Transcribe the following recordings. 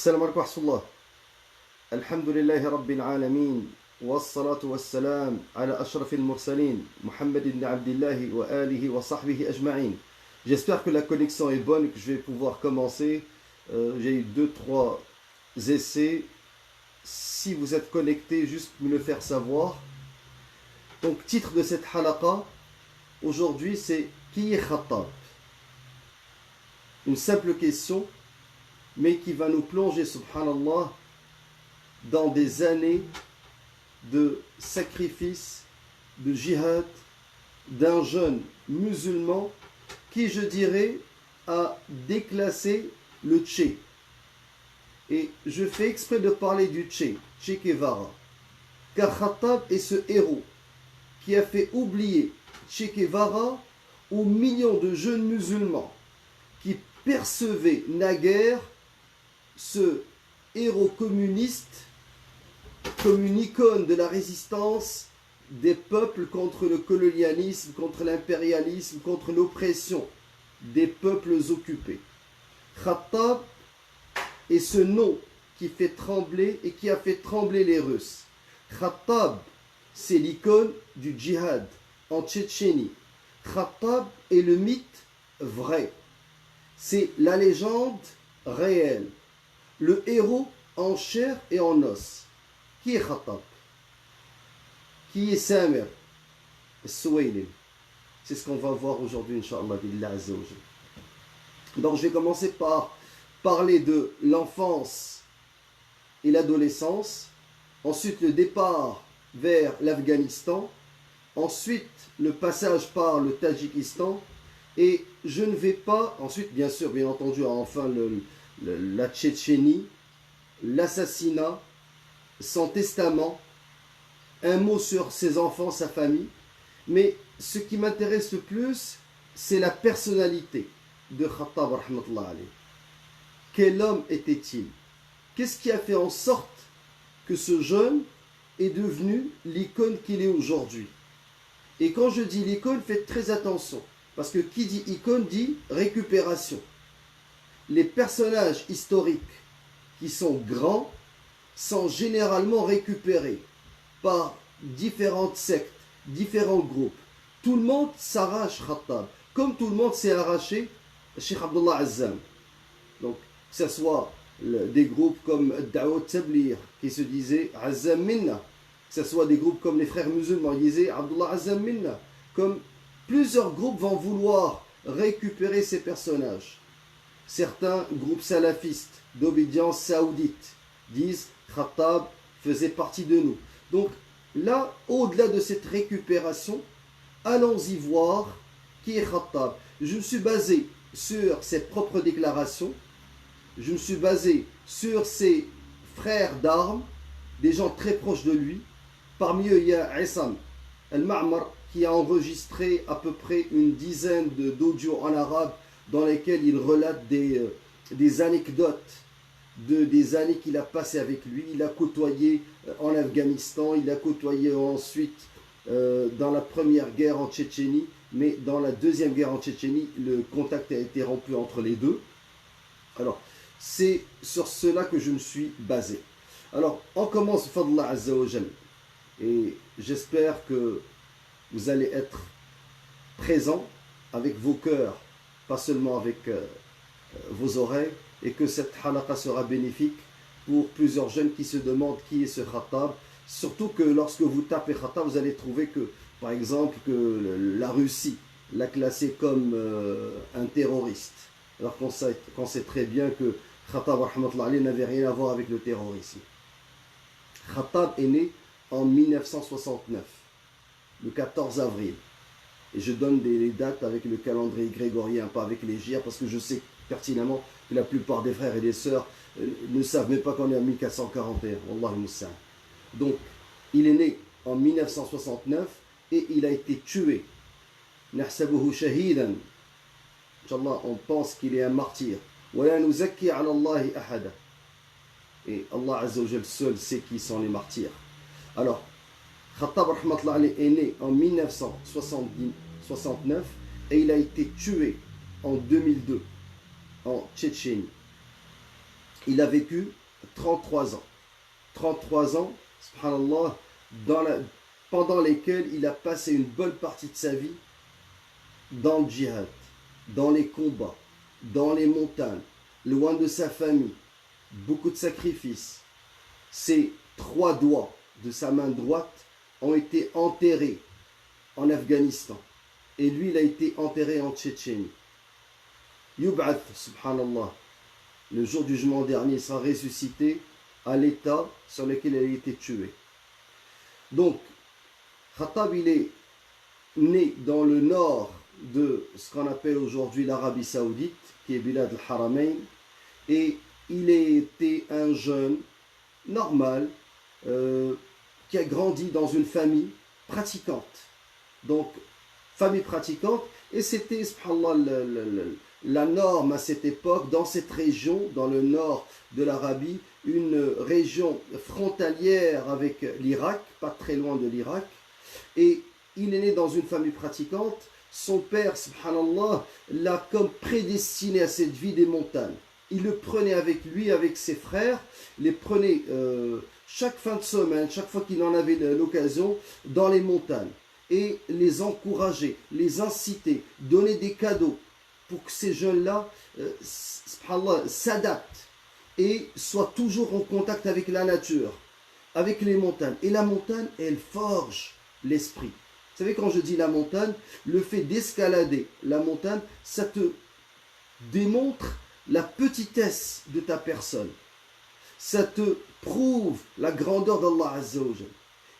السلام عليكم ورحمة الله. الحمد لله رب العالمين والصلاة والسلام على أشرف المرسلين محمد بن عبد الله وآله وصحبه أجمعين. J'espère que la connexion est bonne et que je vais pouvoir commencer. J'ai eu 2-3 essais. Si vous êtes connectés, juste me le faire savoir. Donc, titre de cette halaqa, aujourd'hui, c'est Qui est Khattab? Une simple question, mais qui va nous plonger, subhanallah, dans des années de sacrifice, de jihad, d'un jeune musulman qui, je dirais, a déclassé le Che. Et je fais exprès de parler du Che Guevara, car Khattab est ce héros qui a fait oublier Che Guevara aux millions de jeunes musulmans qui percevaient naguère ce héros communiste comme une icône de la résistance des peuples contre le colonialisme, contre l'impérialisme, contre l'oppression des peuples occupés. Khattab est ce nom qui fait trembler et qui a fait trembler les Russes. Khattab, c'est l'icône du djihad en Tchétchénie. Khattab est le mythe vrai. C'est la légende réelle. Le héros en chair et en os. Qui est Khattab? Qui est Samir Souaylim? C'est ce qu'on va voir aujourd'hui, Inch'Allah, billah azza wa jal. Donc je vais commencer par parler de l'enfance et l'adolescence, ensuite le départ vers l'Afghanistan, ensuite le passage par le Tadjikistan, et je ne vais pas, ensuite bien sûr, bien entendu, enfin la Tchétchénie, l'assassinat, son testament, un mot sur ses enfants, sa famille, mais ce qui m'intéresse le plus, c'est la personnalité de Khattab rahmatullah alayh. Quel homme était-il? Qu'est-ce qui a fait en sorte que ce jeune est devenu l'icône qu'il est aujourd'hui? Et quand je dis l'icône, faites très attention, parce que qui dit icône dit récupération. Les personnages historiques qui sont grands sont généralement récupérés par différentes sectes, différents groupes. Tout le monde s'arrache Khattab, comme tout le monde s'est arraché Cheikh Abdullah Azzam. Donc, que ce soit des groupes comme Da'wat Tabligh qui se disaient Azzam Minna, que ce soit des groupes comme les frères musulmans qui disaient Abdullah Azzam Minna, comme plusieurs groupes vont vouloir récupérer ces personnages. Certains groupes salafistes d'obédience saoudite disent Khattab faisait partie de nous. Donc là, au-delà de cette récupération, allons-y voir qui est Khattab. Je me suis basé sur ses propres déclarations, je me suis basé sur ses frères d'armes, des gens très proches de lui. Parmi eux, il y a Issam al-Ma'mar qui a enregistré à peu près une dizaine d'audios en arabe dans lesquels il relate des anecdotes des années qu'il a passées avec lui. Il a côtoyé en Afghanistan, il a côtoyé ensuite dans la première guerre en Tchétchénie, mais dans la deuxième guerre en Tchétchénie, le contact a été rompu entre les deux. Alors, c'est sur cela que je me suis basé. Alors, on commence, Fadla Azza wa Jal, et j'espère que vous allez être présents avec vos cœurs, pas seulement avec vos oreilles, et que cette halaqa sera bénéfique pour plusieurs jeunes qui se demandent qui est ce Khattab. Surtout que lorsque vous tapez Khattab, vous allez trouver que, par exemple, que la Russie l'a classé comme un terroriste. Alors qu'on sait très bien que Khattab rahmatullah alayhi n'avait rien à voir avec le terrorisme. Khattab est né en 1969, le 14 avril. Et je donne les dates avec le calendrier grégorien, pas avec les GIR, parce que je sais pertinemment que la plupart des frères et des sœurs ne savent même pas qu'on est en 1441. Wallah al-Musta'an. Donc, il est né en 1969 et il a été tué. Nahsabuhu shahidan. Inch'Allah, on pense qu'il est un martyr. Wala nuzakki ala Allahi ahada. Et Allah Azza wa Jal seul sait qui sont les martyrs. Alors, Khattab rahmatullah alayhi est né en 1969 et il a été tué en 2002 en Tchétchénie. il a vécu 33 ans. 33 ans, subhanallah, pendant lesquels il a passé une bonne partie de sa vie dans le djihad, dans les combats, dans les montagnes, loin de sa famille, beaucoup de sacrifices. Ses 3 doigts de sa main droite ont été enterrés en Afghanistan. Et lui, il a été enterré en Tchétchénie. Yub'ath, subhanallah, le jour du jugement dernier, sera ressuscité à l'état sur lequel il a été tué. Donc, Khattab, il est né dans le nord de ce qu'on appelle aujourd'hui l'Arabie Saoudite, qui est Bilad al-Haramain, et il était un jeune normal qui a grandi dans une famille pratiquante. Donc, famille pratiquante, et c'était, subhanallah, la norme à cette époque, dans cette région, dans le nord de l'Arabie, une région frontalière avec l'Irak, pas très loin de l'Irak, et il est né dans une famille pratiquante. Son père, subhanallah, l'a comme prédestiné à cette vie des montagnes. Il le prenait avec lui, avec ses frères, les prenait chaque fin de semaine, chaque fois qu'il en avait l'occasion, dans les montagnes, et les encourager, les inciter, donner des cadeaux pour que ces jeunes-là, subhanallah, s'adaptent et soient toujours en contact avec la nature, avec les montagnes. Et la montagne, elle forge l'esprit. Vous savez, quand je dis la montagne, le fait d'escalader la montagne, ça te démontre la petitesse de ta personne. Ça te prouve la grandeur d'Allah Azza wa Jal.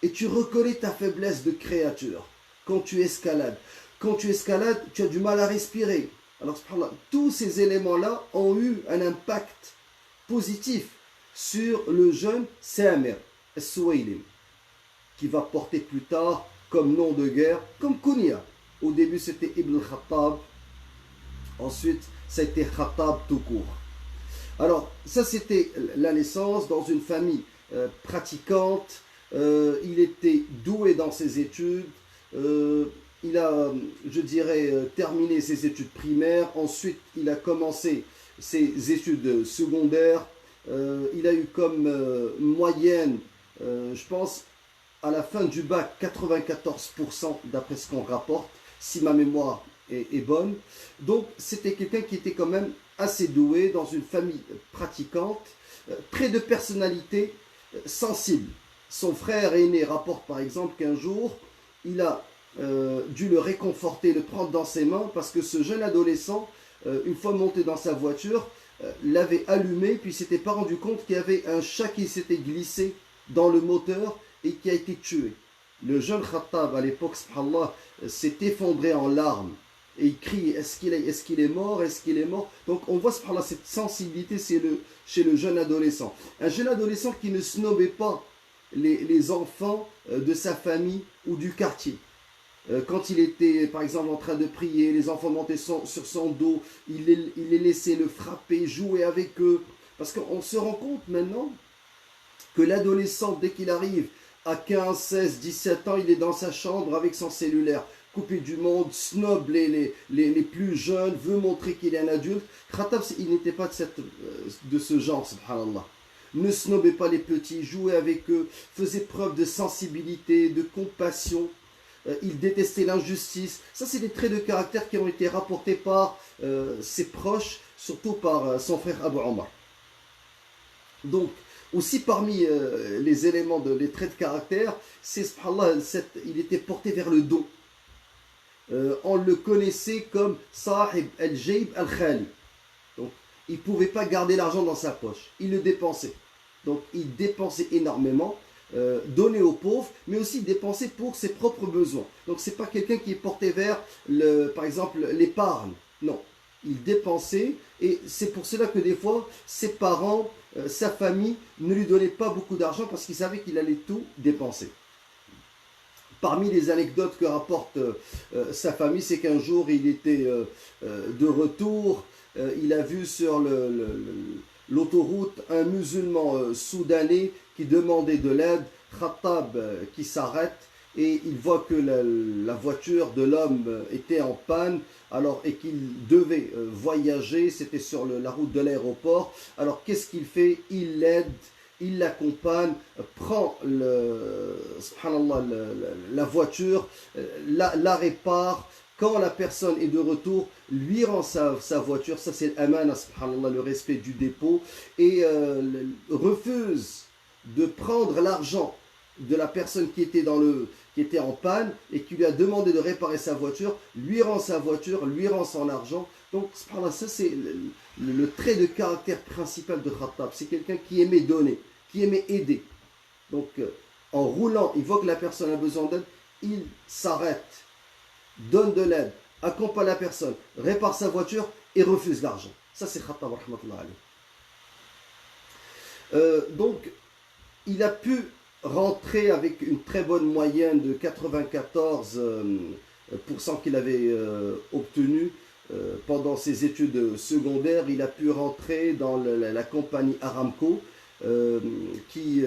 Et tu reconnais ta faiblesse de créature quand tu escalades. Quand tu escalades, tu as du mal à respirer. Alors, subhanallah, tous ces éléments-là ont eu un impact positif sur le jeune Samir al-Suwaylim, qui va porter plus tard comme nom de guerre, comme kunya. Au début, c'était Ibn al-Khattab. Ensuite, ça a été Khattab tout court. Alors, ça, c'était la naissance dans une famille pratiquante. Il était doué dans ses études. Il a, je dirais, terminé ses études primaires. Ensuite, il a commencé ses études secondaires. Il a eu comme moyenne, je pense, à la fin du bac, 94% d'après ce qu'on rapporte, si ma mémoire est bonne. Donc, c'était quelqu'un qui était quand même assez doué dans une famille pratiquante, très de personnalité sensible. Son frère aîné rapporte par exemple qu'un jour, il a dû le réconforter, le prendre dans ses mains, parce que ce jeune adolescent, une fois monté dans sa voiture, l'avait allumé, puis s'était pas rendu compte qu'il y avait un chat qui s'était glissé dans le moteur et qui a été tué. Le jeune Khattab, à l'époque, subhanallah, s'est effondré en larmes. Et il crie, est-ce qu'il est mort, est-ce qu'il est mort? Donc on voit subhanallah, cette sensibilité chez le jeune adolescent. Un jeune adolescent qui ne snobait pas les enfants de sa famille ou du quartier. Quand il était par exemple en train de prier, les enfants montaient sur son dos, il les laissait le frapper, jouer avec eux. Parce qu'on se rend compte maintenant que l'adolescent, dès qu'il arrive à 15, 16, 17 ans, il est dans sa chambre avec son cellulaire, coupé du monde, snob les plus jeunes, veut montrer qu'il est un adulte. Khattab, il n'était pas de ce genre, subhanallah. Ne snobait pas les petits, jouait avec eux, faisait preuve de sensibilité, de compassion. Il détestait l'injustice. Ça, c'est des traits de caractère qui ont été rapportés par ses proches, surtout par son frère Abu Omar. Donc, aussi parmi les éléments, les traits de caractère, c'est, subhanallah, il était porté vers le don. On le connaissait comme Sahib al-Jayb al-Khali. Donc, il ne pouvait pas garder l'argent dans sa poche. Il le dépensait. Donc, il dépensait énormément, donnait aux pauvres, mais aussi dépensait pour ses propres besoins. Donc, ce n'est pas quelqu'un qui est porté vers, par exemple, l'épargne. Non. Il dépensait, et c'est pour cela que des fois, ses parents, sa famille, ne lui donnaient pas beaucoup d'argent parce qu'ils savaient qu'il allait tout dépenser. Parmi les anecdotes que rapporte sa famille, c'est qu'un jour, il était de retour, il a vu sur l'autoroute un musulman soudanais qui demandait de l'aide, Khattab qui s'arrête et il voit que la voiture de l'homme était en panne, alors, et qu'il devait voyager, c'était sur la route de l'aéroport. Alors qu'est-ce qu'il fait? Il l'aide, il l'accompagne, prend subhanallah, la voiture, la répare. Quand la personne est de retour, lui rend sa voiture, ça c'est l'amana, subhanallah, le respect du dépôt, et refuse de prendre l'argent de la personne qui était en panne et qui lui a demandé de réparer sa voiture, lui rend sa voiture, lui rend son argent. Donc subhanallah, ça c'est le trait de caractère principal de Khattab. C'est quelqu'un qui aimait donner, qui aimait aider. Donc en roulant, il voit que la personne a besoin d'aide, il s'arrête, donne de l'aide, accompagne la personne, répare sa voiture et refuse l'argent. Ça c'est Khattab rahmatullah alayhi. Donc il a pu rentrer avec une très bonne moyenne de 94% qu'il avait obtenu pendant ses études secondaires. Il a pu rentrer dans la compagnie Aramco qui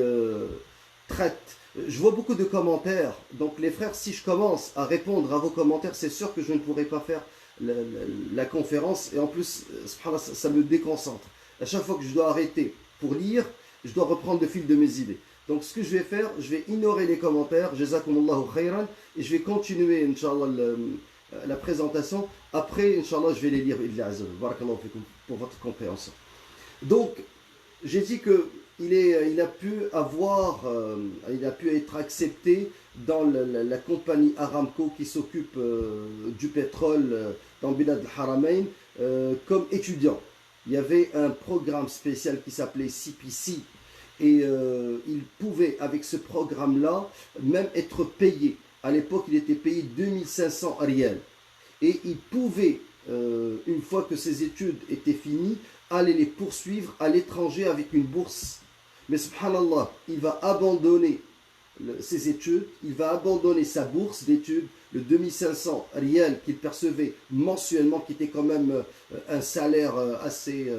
traite. Je vois beaucoup de commentaires. Donc les frères, si je commence à répondre à vos commentaires, c'est sûr que je ne pourrai pas faire la conférence. Et en plus, ça me déconcentre. À chaque fois que je dois arrêter pour lire, je dois reprendre le fil de mes idées. Donc ce que je vais faire, je vais ignorer les commentaires, jazakumullahu khayran, et je vais continuer, Inch'Allah, la présentation. Après, Inch'Allah, je vais les lire, barakallahu fikum, pour votre compréhension. Donc, j'ai dit qu'il a pu être accepté dans la compagnie Aramco qui s'occupe du pétrole dans Bilad al-Haramain comme étudiant. Il y avait un programme spécial qui s'appelait CPC et il pouvait, avec ce programme-là, même être payé. À l'époque, il était payé 2500 rials. Et il pouvait, une fois que ses études étaient finies, aller les poursuivre à l'étranger avec une bourse. Mais subhanallah, il va abandonner ses études, il va abandonner sa bourse d'études, le 2500 rials qu'il percevait mensuellement, qui était quand même un salaire assez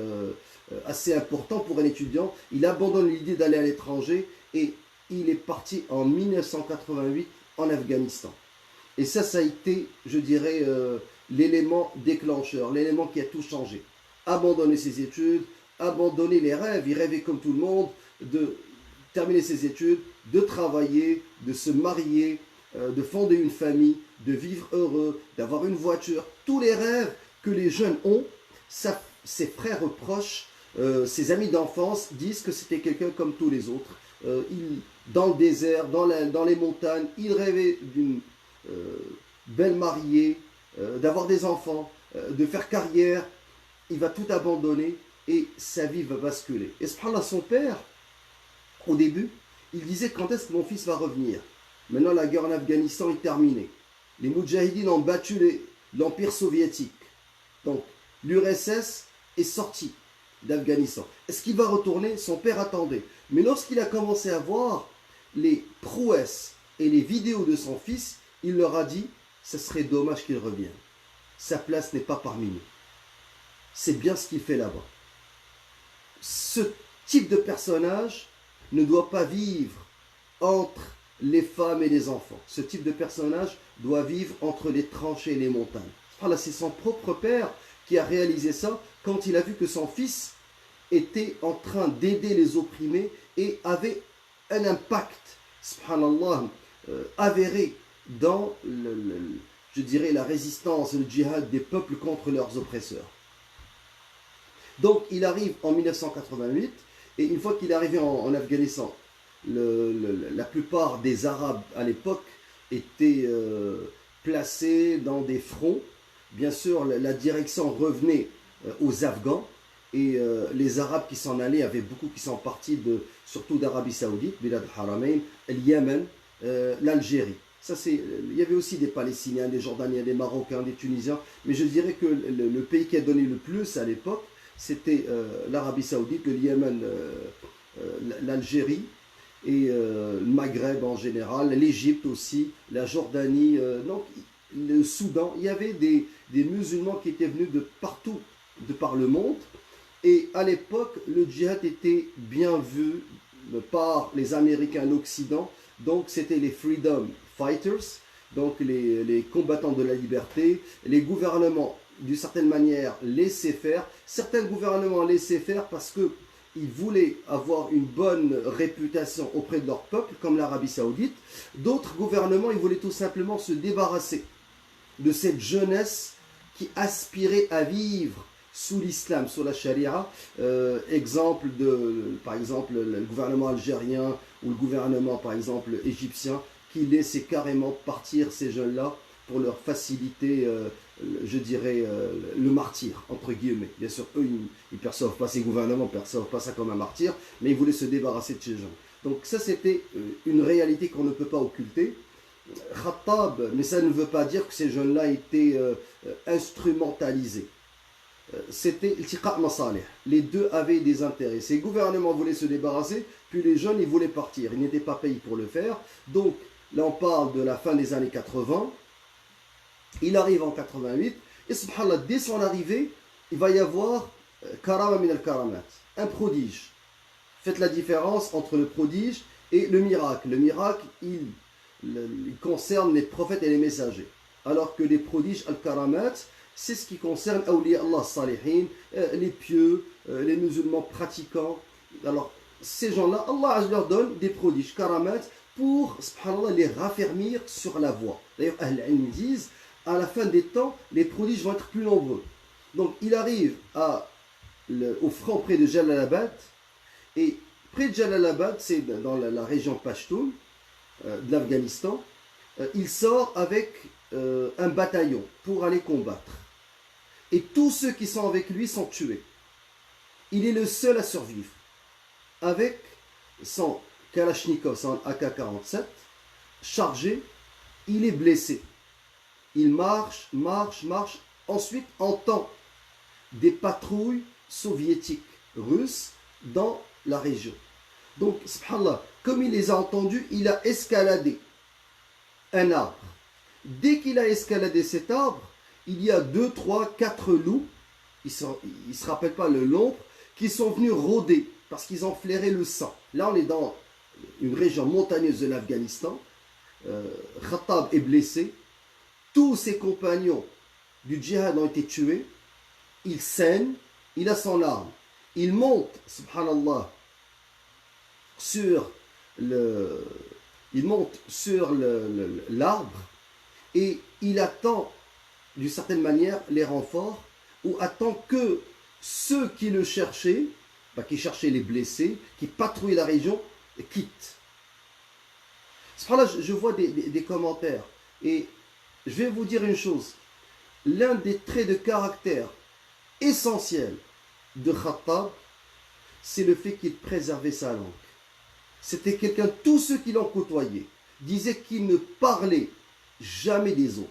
important pour un étudiant. Il abandonne l'idée d'aller à l'étranger et il est parti en 1988 en Afghanistan. Et ça a été, je dirais, l'élément déclencheur, l'élément qui a tout changé. Abandonner ses études, abandonner les rêves. Il rêvait comme tout le monde de terminer ses études, de travailler, de se marier, de fonder une famille, de vivre heureux, d'avoir une voiture. Tous les rêves que les jeunes ont, ses frères proches, ses amis d'enfance disent que c'était quelqu'un comme tous les autres. Dans le désert, dans les montagnes, il rêvait d'une belle mariée, d'avoir des enfants, de faire carrière. Il va tout abandonner et sa vie va basculer. Et subhanallah, son père, au début, il disait: quand est-ce que mon fils va revenir? Maintenant, la guerre en Afghanistan est terminée. Les Moudjahidines ont battu l'Empire soviétique. Donc, l'URSS est sortie d'Afghanistan. Est-ce qu'il va retourner? Son père attendait. Mais lorsqu'il a commencé à voir les prouesses et les vidéos de son fils, il leur a dit: ce serait dommage qu'il revienne. Sa place n'est pas parmi nous. C'est bien ce qu'il fait là-bas. Ce type de personnage ne doit pas vivre entre les femmes et les enfants. Ce type de personnage doit vivre entre les tranchées et les montagnes. Voilà, c'est son propre père qui a réalisé ça quand il a vu que son fils était en train d'aider les opprimés et avait un impact, subhanallah, avéré dans, je dirais, la résistance, le djihad des peuples contre leurs oppresseurs. Donc il arrive en 1988 et une fois qu'il est arrivé en Afghanistan, la plupart des Arabes à l'époque étaient placés dans des fronts. Bien sûr, la direction revenait aux Afghans et les Arabes qui s'en allaient, avaient beaucoup qui sont partis surtout d'Arabie Saoudite, Bilad al-Haramain, le Yémen, l'Algérie. Il y avait aussi des Palestiniens, des Jordaniens, des Marocains, des Tunisiens, mais je dirais que le pays qui a donné le plus à l'époque, c'était l'Arabie Saoudite, le Yémen, l'Algérie et le Maghreb en général, l'Égypte aussi, la Jordanie, donc le Soudan. Il y avait des musulmans qui étaient venus de partout, de par le monde. Et à l'époque, le djihad était bien vu par les Américains, l'Occident, Donc c'était les freedom fighters, donc les combattants de la liberté. Les gouvernements, d'une certaine manière, laissaient faire. Certains gouvernements laissaient faire parce qu'ils voulaient avoir une bonne réputation auprès de leur peuple, comme l'Arabie Saoudite. D'autres gouvernements, ils voulaient tout simplement se débarrasser de cette jeunesse qui aspirait à vivre sous l'islam, sous la charia. Par exemple, le gouvernement algérien ou le gouvernement, par exemple, égyptien, qui laissait carrément partir ces jeunes-là pour leur faciliter, je dirais, le martyre, entre guillemets. Bien sûr, eux, ils ne perçoivent pas, ces gouvernements ne perçoivent pas ça comme un martyr, mais ils voulaient se débarrasser de ces gens. Donc ça, c'était une réalité qu'on ne peut pas occulter. Khattab, mais ça ne veut pas dire que ces jeunes-là étaient instrumentalisés. C'était iltiqa masalih. Les deux avaient des intérêts. Ces gouvernements voulaient se débarrasser, puis les jeunes, ils voulaient partir. Ils n'étaient pas payés pour le faire. Donc, là, on parle de la fin des années 80. Il arrive en 88. Et subhanallah, dès son arrivée, il va y avoir karama min al-karamat, un prodige. Faites la différence entre le prodige et le miracle. Le miracle, il concerne les prophètes et les messagers. Alors que les prodiges al-karamat, c'est ce qui concerne awliya Allah salihin, les pieux, les musulmans pratiquants. Alors, ces gens-là, Allah leur donne des prodiges, karamat, pour, subhanallah, les raffermir sur la voie. D'ailleurs, Ahl-Ilm disent, à la fin des temps, les prodiges vont être plus nombreux. Donc, il arrive au front près de Jalalabad, et près de Jalalabad, c'est dans la région Pashtun, de l'Afghanistan, il sort avec un bataillon pour aller combattre. Et tous ceux qui sont avec lui sont tués. Il est le seul à survivre. Avec son Kalachnikov, son AK-47, chargé, il est blessé. Il marche. Ensuite, entend des patrouilles soviétiques, russes, dans la région. Donc, subhanallah, comme il les a entendus, il a escaladé un arbre. Dès qu'il a escaladé cet arbre, il y a 2, 3, 4 loups, ils ne se rappellent pas le nombre, qui sont venus rôder parce qu'ils ont flairé le sang. Là, on est dans une région montagneuse de l'Afghanistan. Khattab est blessé. Tous ses compagnons du djihad ont été tués. Il saigne, il a son arme. Il monte, subhanallah, sur l'arbre et il attend d'une certaine manière les renforts ou attend que ceux qui le cherchaient, qui cherchaient les blessés, qui patrouillaient la région, quittent. Je vois des commentaires et je vais vous dire une chose. L'un des traits de caractère essentiels de Khattab, c'est le fait qu'il préservait sa langue. C'était quelqu'un, tous ceux qui l'ont côtoyé disaient qu'il ne parlait jamais des autres.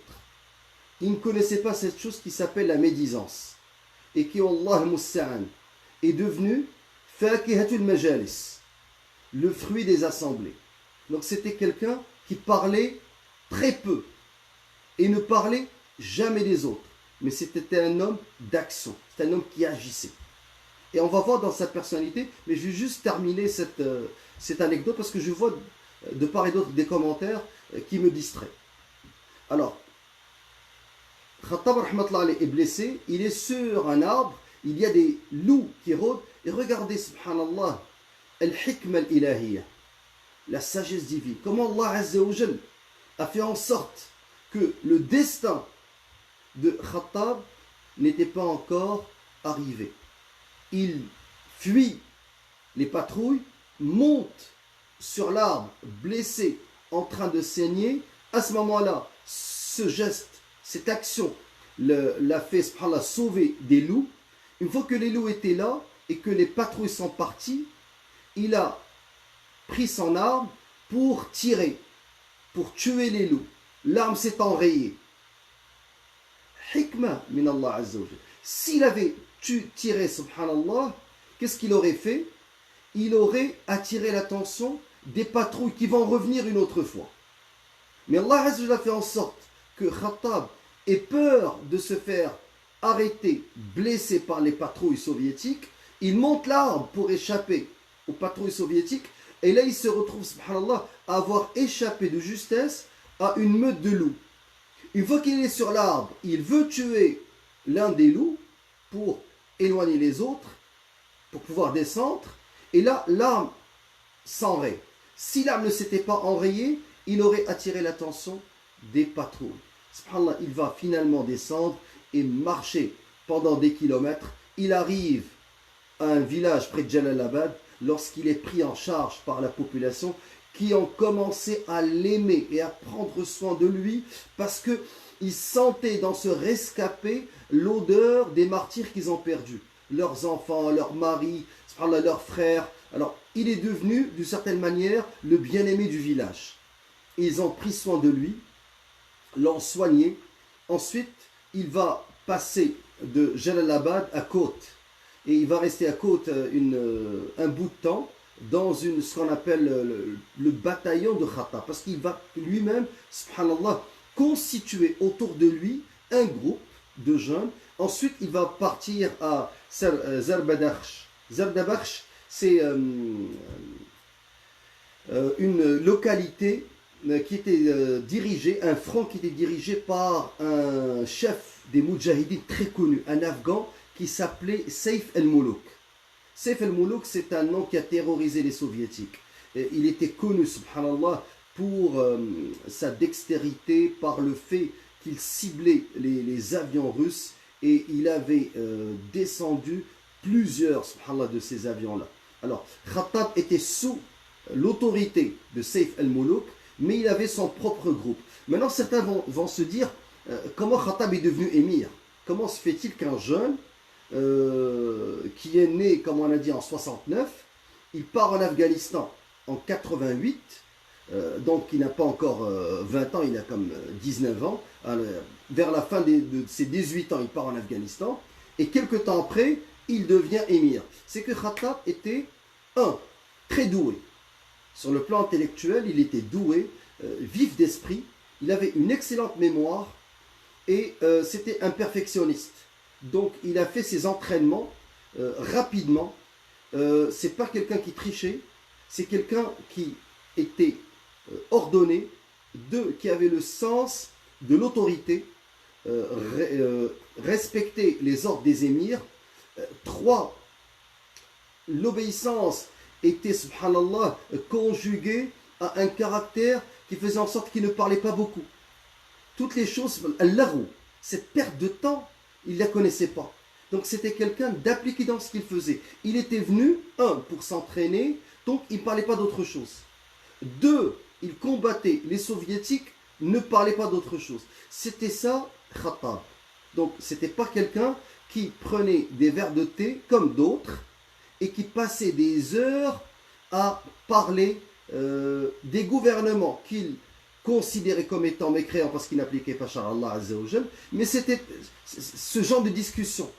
Il ne connaissait pas cette chose qui s'appelle la médisance et qui, Allah musta'an, est devenu fakihatul majalis, le fruit des assemblées. Donc c'était quelqu'un qui parlait très peu et ne parlait jamais des autres. Mais c'était un homme d'action, c'était un homme qui agissait. Et on va voir dans sa personnalité, mais je vais juste terminer cette anecdote parce que je vois de part et d'autre des commentaires qui me distraient. Alors, Khattab est blessé, il est sur un arbre, il y a des loups qui rôdent, et regardez, subhanallah, al-hikma al-ilahiyya, la sagesse divine. Comment Allah Azza wa Jal a fait en sorte que le destin de Khattab n'était pas encore arrivé. Il fuit les patrouilles, monte sur l'arbre, blessé, en train de saigner. À ce moment-là, ce geste, cette action l'a fait sauver des loups. Une fois que les loups étaient là et que les patrouilles sont parties, il a pris son arme pour tirer, pour tuer les loups. L'arme s'est enrayée. Hikmah min Allah Azza wa Jal. S'il avait tiré, subhanallah, qu'est-ce qu'il aurait fait? Il aurait attiré l'attention des patrouilles qui vont revenir une autre fois. Mais Allah Azza wa Jal a fait en sorte que Khattab ait peur de se faire arrêter, blessé par les patrouilles soviétiques. Il monte l'arbre pour échapper aux patrouilles soviétiques. Et là, il se retrouve, subhanallah, à avoir échappé de justesse à une meute de loups. Une fois qu'il est sur l'arbre, il veut tuer l'un des loups pour éloigner les autres, pour pouvoir descendre. Et là, l'arme s'enraye. Si l'arme ne s'était pas enrayée, il aurait attiré l'attention des patrouilles. Subhanallah, il va finalement descendre et marcher pendant des kilomètres. Il arrive à un village près de Jalalabad lorsqu'il est pris en charge par la population qui ont commencé à l'aimer et à prendre soin de lui parce qu'ils sentaient dans ce rescapé l'odeur des martyrs qu'ils ont perdus. Leurs enfants, leurs maris, leurs frères. Alors, il est devenu, d'une certaine manière, le bien-aimé du village. Ils ont pris soin de lui, l'ont soigné. Ensuite, il va passer de Jalalabad à Côte. Et il va rester à Côte un bout de temps dans ce qu'on appelle le bataillon de Khattab. Parce qu'il va lui-même, subhanallah, constituer autour de lui un groupe de jeunes. Ensuite, il va partir à Zarbadakhsh. Zarbadakhsh, c'est une localité qui était dirigée, un front qui était dirigé par un chef des Moudjahidines très connu, un Afghan qui s'appelait Saif el-Moulouk. Saif el-Moulouk, c'est un nom qui a terrorisé les soviétiques. Et il était connu, subhanallah, pour sa dextérité, par le fait qu'il ciblait les avions russes et il avait descendu plusieurs, subhanallah, de ces avions-là. Alors, Khattab était sous l'autorité de Saif el-Moulouk, mais il avait son propre groupe. Maintenant, certains vont se dire, comment Khattab est devenu émir? Comment se fait-il qu'un jeune qui est né, comme on a dit, en 69, il part en Afghanistan en 88, donc il n'a pas encore 20 ans, il a comme 19 ans, vers la fin de ses 18 ans, il part en Afghanistan, et quelques temps après, il devient émir. C'est que Khattab était, très doué. Sur le plan intellectuel, il était doué, vif d'esprit, il avait une excellente mémoire, et c'était un perfectionniste. Donc il a fait ses entraînements rapidement. C'est pas quelqu'un qui trichait, c'est quelqu'un qui était ordonné, qui avait le sens de l'autorité, respecter les ordres des émirs. 3, l'obéissance était, subhanallah, conjuguée à un caractère qui faisait en sorte qu'il ne parlait pas beaucoup. Toutes les choses, cette perte de temps, il ne la connaissait pas. Donc c'était quelqu'un d'appliqué dans ce qu'il faisait. Il était venu, pour s'entraîner, donc il ne parlait pas d'autre chose. 2, il combattait les soviétiques, ne parlait pas d'autre chose. C'était ça, Khattab. Donc c'était pas quelqu'un qui prenait des verres de thé comme d'autres et qui passait des heures à parler des gouvernements qu'il considéré comme étant mécréant parce qu'il n'appliquait pas Shar Allah Azza wa Jal, mais c'était ce genre de discussion.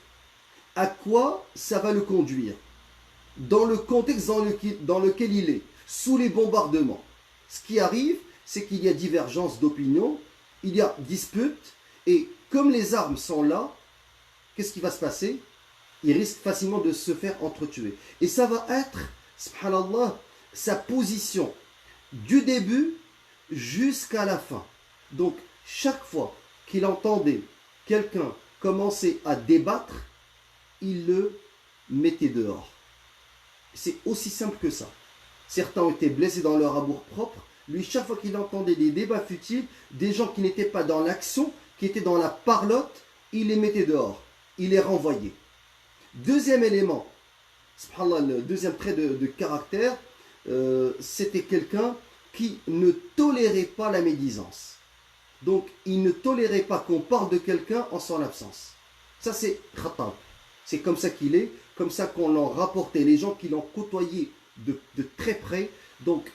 À quoi ça va le conduire? Dans le contexte dans lequel il est, sous les bombardements. Ce qui arrive, c'est qu'il y a divergence d'opinion, il y a dispute, et comme les armes sont là, qu'est-ce qui va se passer? Il risque facilement de se faire entretuer. Et ça va être, subhanallah, sa position du début jusqu'à la fin. Donc, chaque fois qu'il entendait quelqu'un commencer à débattre, il le mettait dehors. C'est aussi simple que ça. Certains ont été blessés dans leur amour propre. Lui, chaque fois qu'il entendait des débats futiles, des gens qui n'étaient pas dans l'action, qui étaient dans la parlotte, il les mettait dehors. Il les renvoyait. Deuxième élément, subhanallah, le deuxième trait de caractère, c'était quelqu'un qui ne tolérait pas la médisance. Donc, il ne tolérait pas qu'on parle de quelqu'un en son absence. Ça, c'est Khattab. C'est comme ça qu'il est, comme ça qu'on l'a rapporté, les gens qui l'ont côtoyé de très près. Donc,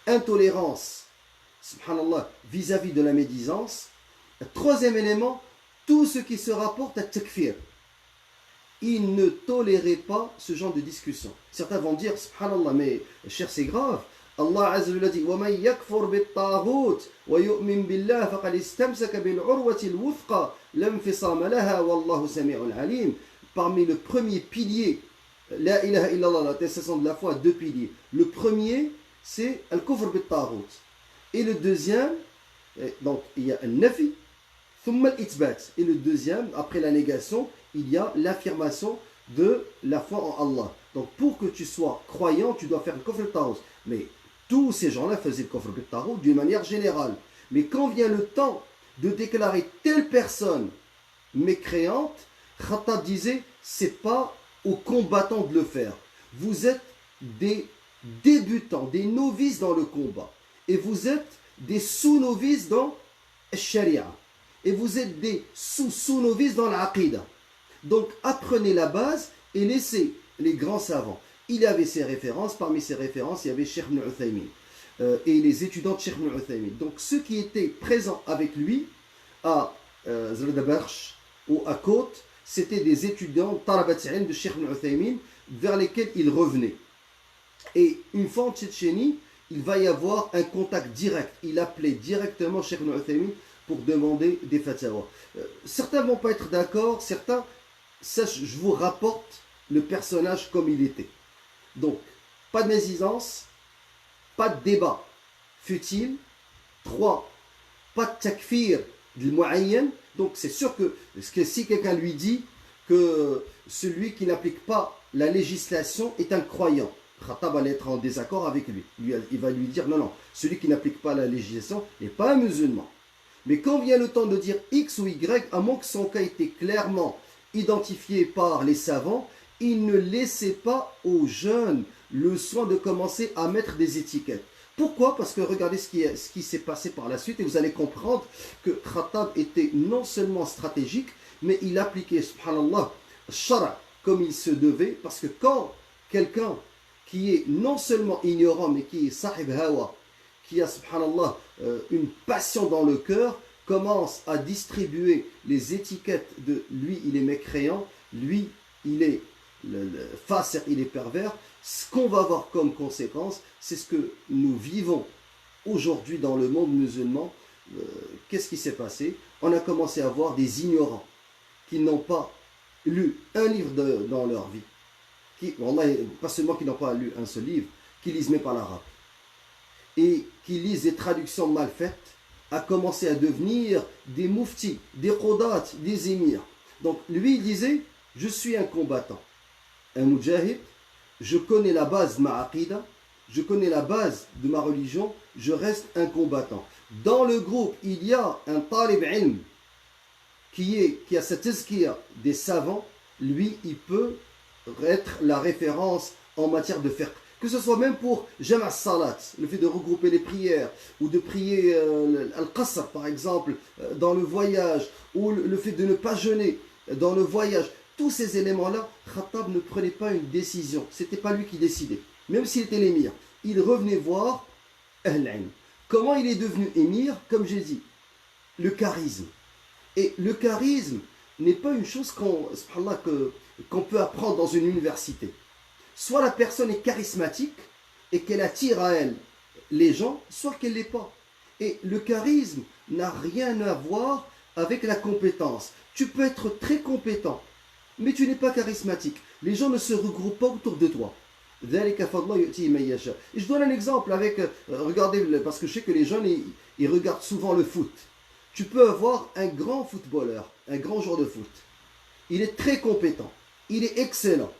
intolérance, subhanallah, vis-à-vis de la médisance. Troisième élément, tout ce qui se rapporte à takfir. Il ne tolérait pas ce genre de discussion. Certains vont dire, subhanallah, mais cher, c'est grave. Allah Azza wa Jalla dit وَمَنْ يَكْفُرْ بِالطَّاغُوتِ وَيُؤْمِنْ بِاللَّهِ فَقَدِ اسْتَمْسَكَ بِالْعُرْوَةِ الْوُثْقَى لَا انْفِصَامَ لَهَا وَاللَّهُ سَمِيعٌ عَلِيمٌ. Parmi le premier pilier La ilaha illallah, l'attestation de la foi, a deux piliers. Le premier, c'est al-kufr bit-taghut. Et le deuxième, donc il y a un-nafi, thumma al-ithbat. Et le deuxième, après la négation, il y a l'affirmation de la foi en Allah. Donc pour que tu sois croyant, tu dois faire le kufr bit-taghut. Mais tous ces gens-là faisaient le kufr bit-taghut d'une manière générale. Mais quand vient le temps de déclarer telle personne mécréante, Khattab disait, c'est pas aux combattants de le faire. Vous êtes des débutants, des novices dans le combat. Et vous êtes des sous-novices dans le sharia. Et vous êtes des sous-novices dans l'aqida. Donc apprenez la base et laissez les grands savants. Il avait ses références, parmi ses références, il y avait Cheikh Ibn Uthaymin et les étudiants de Cheikh Ibn Uthaymin. Donc ceux qui étaient présents avec lui à Zaldabarch ou à Côte, c'était des étudiants Tarabat'in de Cheikh Ibn Uthaymin vers lesquels il revenait. Et une fois en Tchétchénie, il va y avoir un contact direct. Il appelait directement Cheikh Ibn Uthaymin pour demander des fatwas. Certains ne vont pas être d'accord, certains, ça, je vous rapporte le personnage comme il était. Donc, pas de médisance, pas de débat futile. 3, pas de takfir de mu'ayyan. Donc, c'est sûr que si quelqu'un lui dit que celui qui n'applique pas la législation est un croyant, Khattab va être en désaccord avec lui. Il va lui dire non, celui qui n'applique pas la législation n'est pas un musulman. Mais quand vient le temps de dire X ou Y, à moins que son cas ait été clairement identifié par les savants, il ne laissait pas aux jeunes le soin de commencer à mettre des étiquettes. Pourquoi? Parce que regardez ce qui s'est passé par la suite et vous allez comprendre que Khattab était non seulement stratégique, mais il appliquait, subhanallah, shara comme il se devait, parce que quand quelqu'un qui est non seulement ignorant, mais qui est sahib hawa, qui a, subhanallah, une passion dans le cœur, commence à distribuer les étiquettes de lui, il est mécréant, lui, il est fasir, il est pervers. Ce qu'on va voir comme conséquence, c'est ce que nous vivons aujourd'hui dans le monde musulman. Qu'est-ce qui s'est passé? On a commencé à voir des ignorants qui n'ont pas lu un livre dans leur vie. Pas seulement qui n'ont pas lu un seul livre, qui lisent même pas l'arabe. Et qui lisent des traductions mal faites, a commencé à devenir des mouftis, des qodats, des émirs. Donc lui il disait, je suis un combattant, un mujahid, je connais la base de ma aqida, je connais la base de ma religion, je reste un combattant. Dans le groupe, il y a un talib ilm qui a cette tazkiya des savants, lui il peut être la référence en matière de fiqh. Que ce soit même pour jama' salat, le fait de regrouper les prières, ou de prier al-qasr par exemple, dans le voyage, ou le fait de ne pas jeûner dans le voyage. Tous ces éléments-là, Khattab ne prenait pas une décision. Ce n'était pas lui qui décidait. Même s'il était l'émir, il revenait voir Ahl-Ilm. Comment il est devenu émir? Comme j'ai dit, le charisme. Et le charisme n'est pas une chose qu'on peut apprendre dans une université. Soit la personne est charismatique et qu'elle attire à elle les gens, soit qu'elle ne l'est pas. Et le charisme n'a rien à voir avec la compétence. Tu peux être très compétent, mais tu n'es pas charismatique. Les gens ne se regroupent pas autour de toi. Et je donne un exemple avec, regardez, parce que je sais que les jeunes, ils regardent souvent le foot. Tu peux avoir un grand footballeur, un grand joueur de foot. Il est très compétent, il est excellent.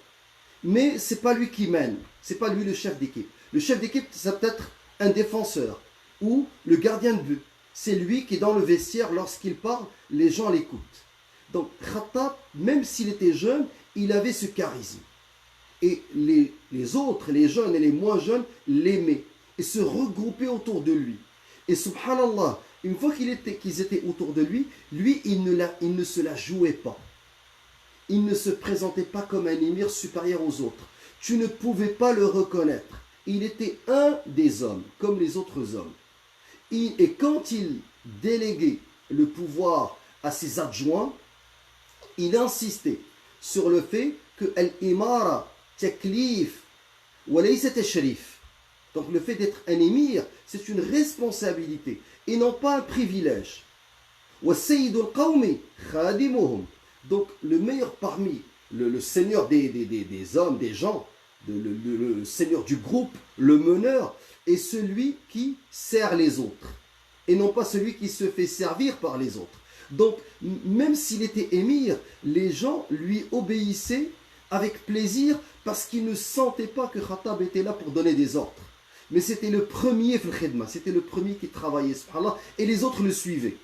Mais ce n'est pas lui qui mène, ce n'est pas lui le chef d'équipe. Le chef d'équipe, ça peut être un défenseur ou le gardien de but. C'est lui qui est dans le vestiaire, lorsqu'il parle, les gens l'écoutent. Donc Khattab, même s'il était jeune, il avait ce charisme. Et les autres, les jeunes et les moins jeunes, l'aimaient et se regroupaient autour de lui. Et subhanallah, une fois qu'ils étaient autour de lui, il ne se la jouait pas. Il ne se présentait pas comme un émir supérieur aux autres. Tu ne pouvais pas le reconnaître. Il était un des hommes, comme les autres hommes. Et quand il déléguait le pouvoir à ses adjoints, il insistait sur le fait que al-imara taklif wa laysa tashrif. Donc le fait d'être un émir, c'est une responsabilité et non pas un privilège. Wa sayyidul qawmi khadimuhum. Donc le meilleur parmi le seigneur des hommes, des gens, le seigneur du groupe, le meneur, est celui qui sert les autres, et non pas celui qui se fait servir par les autres. Donc, même s'il était émir, les gens lui obéissaient avec plaisir parce qu'ils ne sentaient pas que Khattab était là pour donner des ordres. Mais c'était le premier fil khidma, c'était le premier qui travaillait, subhanallah, et les autres le suivaient.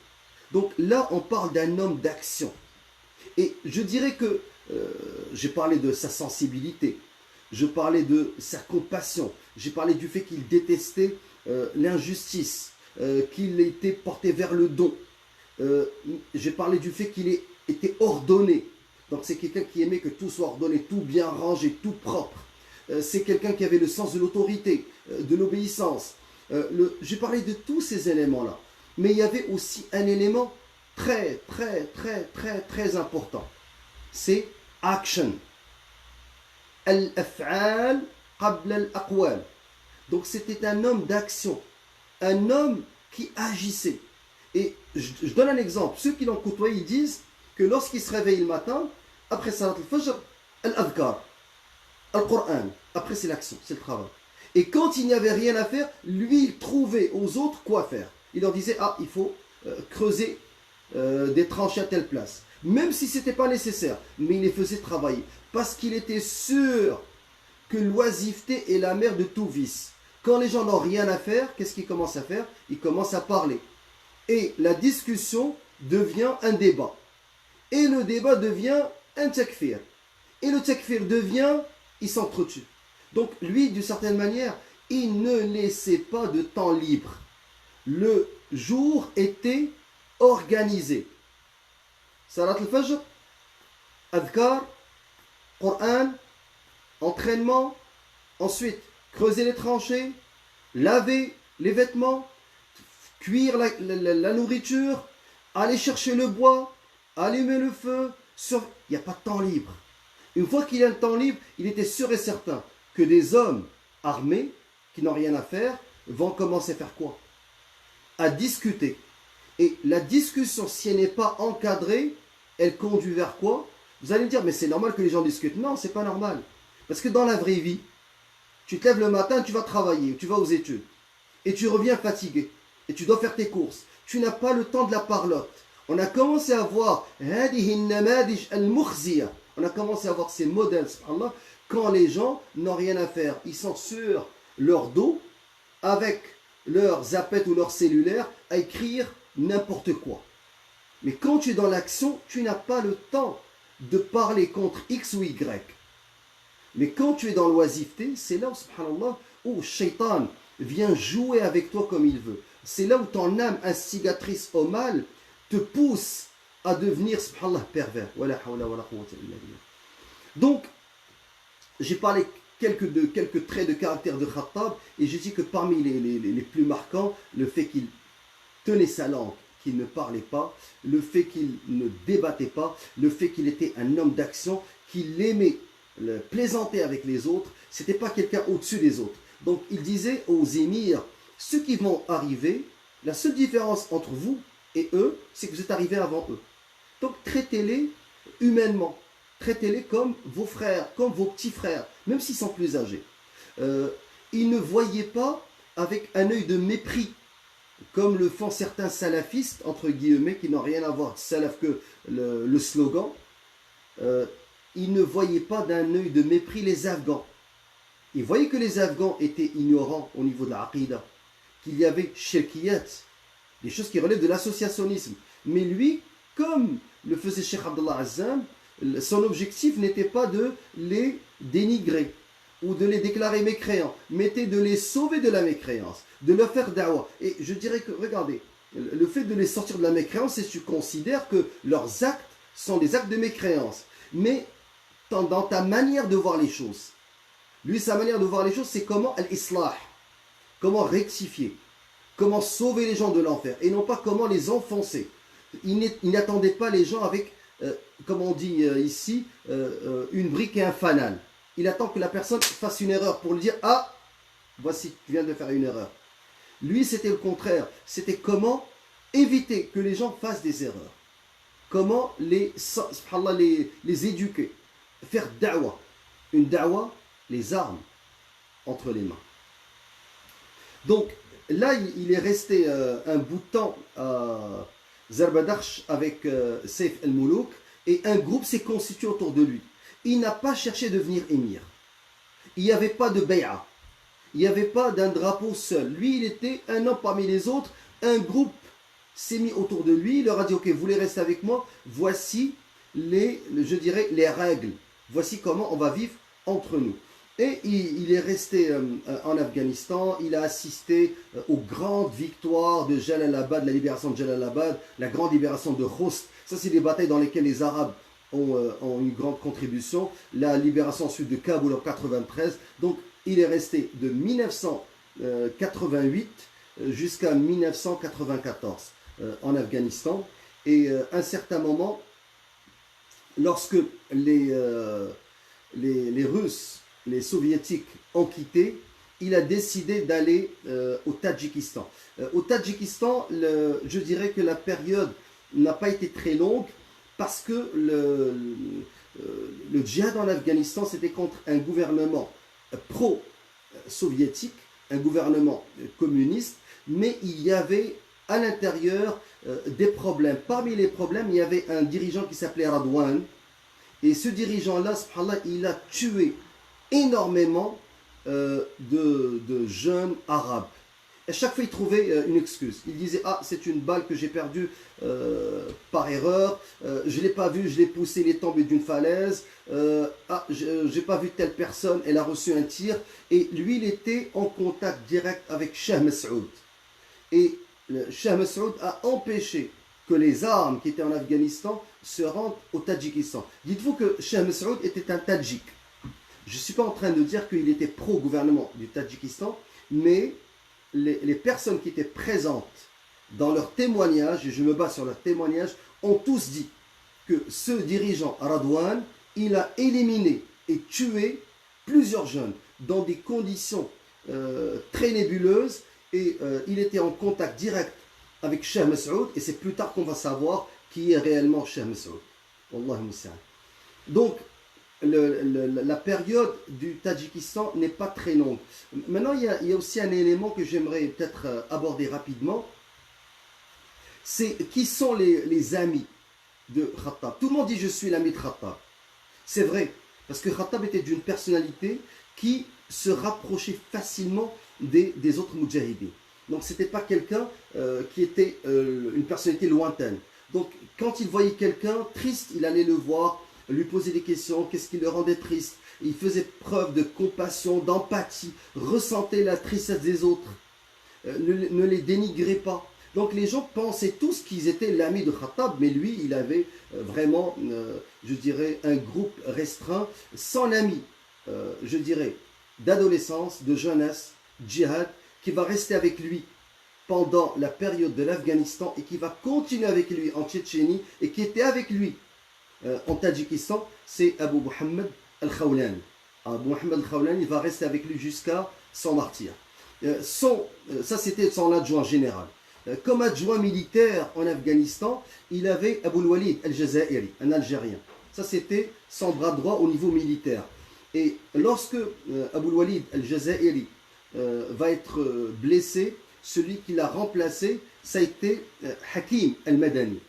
Donc là, on parle d'un homme d'action. Et je dirais que j'ai parlé de sa sensibilité, je parlais de sa compassion, j'ai parlé du fait qu'il détestait l'injustice, qu'il était porté vers le don. J'ai parlé du fait qu'il était ordonné. Donc c'est quelqu'un qui aimait que tout soit ordonné, tout bien rangé, tout propre. C'est quelqu'un qui avait le sens de l'autorité, de l'obéissance. J'ai parlé de tous ces éléments-là. Mais il y avait aussi un élément très, très, très, très, très important. C'est action. Al-af'al qabla al-aqwal. Donc c'était un homme d'action. Un homme qui agissait. Et je donne un exemple. Ceux qui l'ont côtoyé, ils disent que lorsqu'il se réveille le matin, après Salat al-Fajr, al-Adhkar, al-Qur'an, après c'est l'action, c'est le travail. Et quand il n'y avait rien à faire, lui, il trouvait aux autres quoi faire. Il leur disait, ah, il faut creuser des tranchées à telle place. Même si ce n'était pas nécessaire, mais il les faisait travailler. Parce qu'il était sûr que l'oisiveté est la mère de tout vice. Quand les gens n'ont rien à faire, qu'est-ce qu'ils commencent à faire? Ils commencent à parler. Et la discussion devient un débat. Et le débat devient un takfir. Et le takfir devient, il s'entretue. Donc lui, d'une certaine manière, il ne laissait pas de temps libre. Le jour était organisé. Salat al-Fajr, Adhkar, Qur'an, entraînement, ensuite creuser les tranchées, laver les vêtements, cuire la nourriture, aller chercher le bois, allumer le feu. Il n'y a pas de temps libre. Une fois qu'il y a un temps libre, il était sûr et certain que des hommes armés, qui n'ont rien à faire, vont commencer à faire quoi? À discuter. Et la discussion, si elle n'est pas encadrée, elle conduit vers quoi? Vous allez me dire, mais c'est normal que les gens discutent. Non, c'est pas normal. Parce que dans la vraie vie, tu te lèves le matin, tu vas travailler, tu vas aux études. Et tu reviens fatigué. Et tu dois faire tes courses. Tu n'as pas le temps de la parlotte. On a commencé à voir on a commencé à voir ces modèles, subhanallah, quand les gens n'ont rien à faire. Ils sont sur leur dos, avec leur zappette ou leur cellulaire, à écrire n'importe quoi. Mais quand tu es dans l'action, tu n'as pas le temps de parler contre X ou Y. Mais quand tu es dans l'oisiveté, c'est là, subhanallah, où Shaitan vient jouer avec toi comme il veut. C'est là où ton âme instigatrice au mal te pousse à devenir, subhanallah, pervers. Donc, j'ai parlé quelques traits de caractère de Khattab, et j'ai dit que parmi les plus marquants, le fait qu'il tenait sa langue, qu'il ne parlait pas, le fait qu'il ne débattait pas, le fait qu'il était un homme d'action, qu'il aimait plaisanter avec les autres, c'était pas quelqu'un au-dessus des autres. Donc il disait aux émirs, ceux qui vont arriver, la seule différence entre vous et eux, c'est que vous êtes arrivés avant eux. Donc traitez-les humainement, traitez-les comme vos frères, comme vos petits frères, même s'ils sont plus âgés. Ils ne voyaient pas avec un œil de mépris, comme le font certains salafistes, entre guillemets, qui n'ont rien à voir, salaf que le slogan. Ils ne voyaient pas d'un œil de mépris les Afghans. Ils voyaient que les Afghans étaient ignorants au niveau de la aqidah, qu'il y avait shirkiyat, des choses qui relèvent de l'associationnisme. Mais lui, comme le faisait Cheikh Abdallah Azzam, son objectif n'était pas de les dénigrer ou de les déclarer mécréants, mais était de les sauver de la mécréance, de leur faire da'wah. Et je dirais que, regardez, le fait de les sortir de la mécréance, c'est que tu considères que leurs actes sont des actes de mécréance. Mais dans ta manière de voir les choses, lui, sa manière de voir les choses, c'est comment al-islah, comment rectifier, comment sauver les gens de l'enfer, et non pas comment les enfoncer. Il n'attendait pas les gens avec, comme on dit ici, une brique et un fanal. Il attend que la personne fasse une erreur pour lui dire « Ah, voici, tu viens de faire une erreur ». Lui, c'était le contraire. C'était comment éviter que les gens fassent des erreurs. Comment les éduquer. faire da'wa. Une da'wa, les armes entre les mains. Donc là, il est resté un bout de temps à Zarbadakhsh avec Saif el-Moulouk et un groupe s'est constitué autour de lui. Il n'a pas cherché à devenir émir. Il n'y avait pas de bay'a. Il n'y avait pas d'un drapeau seul. Lui, il était un homme parmi les autres. Un groupe s'est mis autour de lui. Il leur a dit, ok, vous voulez rester avec moi? Voici je dirais, les règles. Voici comment on va vivre entre nous. Et il est resté en Afghanistan. Il a assisté aux grandes victoires de Jalalabad, la libération de Jalalabad, la grande libération de Khost. Ça, c'est des batailles dans lesquelles les Arabes ont une grande contribution. La libération ensuite de Kaboul en 93. Donc, il est resté de 1988 jusqu'à 1994 en Afghanistan. Et à un certain moment, lorsque les Russes, les Soviétiques ont quitté, il a décidé d'aller au Tadjikistan. Au Tadjikistan, je dirais que la période n'a pas été très longue parce que le djihad en Afghanistan, c'était contre un gouvernement pro-soviétique, un gouvernement communiste, mais il y avait à l'intérieur des problèmes. Parmi les problèmes, il y avait un dirigeant qui s'appelait Radwan, et ce dirigeant-là, subhanallah, il a tué énormément de jeunes arabes. À chaque fois, il trouvait une excuse. Il disait, ah, c'est une balle que j'ai perdue par erreur, je ne l'ai pas vue, je l'ai poussée, il est tombé d'une falaise, ah, je n'ai pas vu telle personne, elle a reçu un tir. Et lui, il était en contact direct avec Shah Massoud. Et Shah Massoud a empêché que les armes qui étaient en Afghanistan se rendent au Tadjikistan. Dites-vous que Shah Massoud était un Tadjik. Je ne suis pas en train de dire qu'il était pro-gouvernement du Tadjikistan, mais les personnes qui étaient présentes dans leurs témoignages, et je me base sur leurs témoignages, ont tous dit que ce dirigeant, Radwan, il a éliminé et tué plusieurs jeunes dans des conditions très nébuleuses, et il était en contact direct avec Shah Massoud, et c'est plus tard qu'on va savoir qui est réellement Shah Massoud. Wallahu musta'an. Donc, la période du Tadjikistan n'est pas très longue. Maintenant, il y a aussi un élément que j'aimerais peut-être aborder rapidement. C'est qui sont les amis de Khattab. Tout le monde dit je suis l'ami de Khattab. C'est vrai, parce que Khattab était d'une personnalité qui se rapprochait facilement des autres moudjahidis. Donc ce n'était pas quelqu'un qui était une personnalité lointaine. Donc quand il voyait quelqu'un triste, il allait le voir, lui poser des questions, qu'est-ce qui le rendait triste. Il faisait preuve de compassion, d'empathie, ressentait la tristesse des autres, ne les dénigrait pas. Donc les gens pensaient tous qu'ils étaient l'ami de Khattab, mais lui, il avait vraiment, je dirais, un groupe restreint, son ami, je dirais, d'adolescence, de jeunesse, djihad, qui va rester avec lui pendant la période de l'Afghanistan et qui va continuer avec lui en Tchétchénie et qui était avec lui en Tadjikistan, c'est Abu Muhammad al-Khawlani. Abu Muhammad al-Khawlani va rester avec lui jusqu'à son martyr. Ça, c'était son adjoint général. Comme adjoint militaire en Afghanistan, il avait Abu al-Walid al-Jazairi, un Algérien. Ça, c'était son bras droit au niveau militaire. Et lorsque Abu al-Walid al-Jazairi va être blessé, celui qui l'a remplacé, ça a été Hakim al-Madani.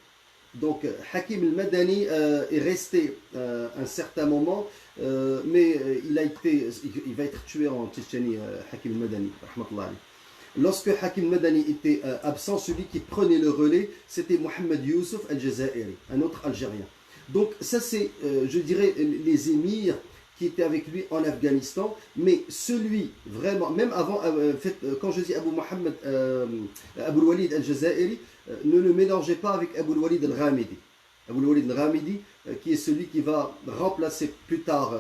Donc Hakim al-Madani est resté un certain moment, mais il va être tué en Tchétchénie, Hakim al-Madani, rahmatullah alayhi. Lorsque Hakim Madani était absent, celui qui prenait le relais, c'était Mohamed Youssouf al-Jazairi, un autre Algérien. Donc ça c'est, je dirais, les émirs qui étaient avec lui en Afghanistan, mais celui vraiment, même avant, quand je dis Abu Mohammed, Abu al-Walid al-Jazairi, ne le mélangez pas avec Abu al-Walid al-Ghamidi. Abu al-Walid al-Ghamidi, qui est celui qui va remplacer plus tard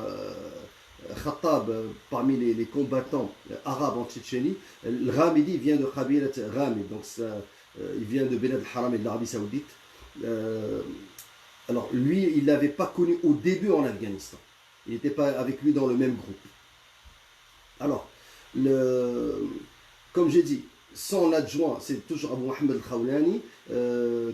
Khattab parmi les combattants arabes en Tchétchénie. Le Ghamidi vient de Qabilat Ghamid, donc il vient de Belad al-Haram et de l'Arabie Saoudite. Alors lui, il ne l'avait pas connu au début en Afghanistan. Il n'était pas avec lui dans le même groupe. Alors, comme j'ai dit, son adjoint, c'est toujours Abu Muhammad al-Khawlani,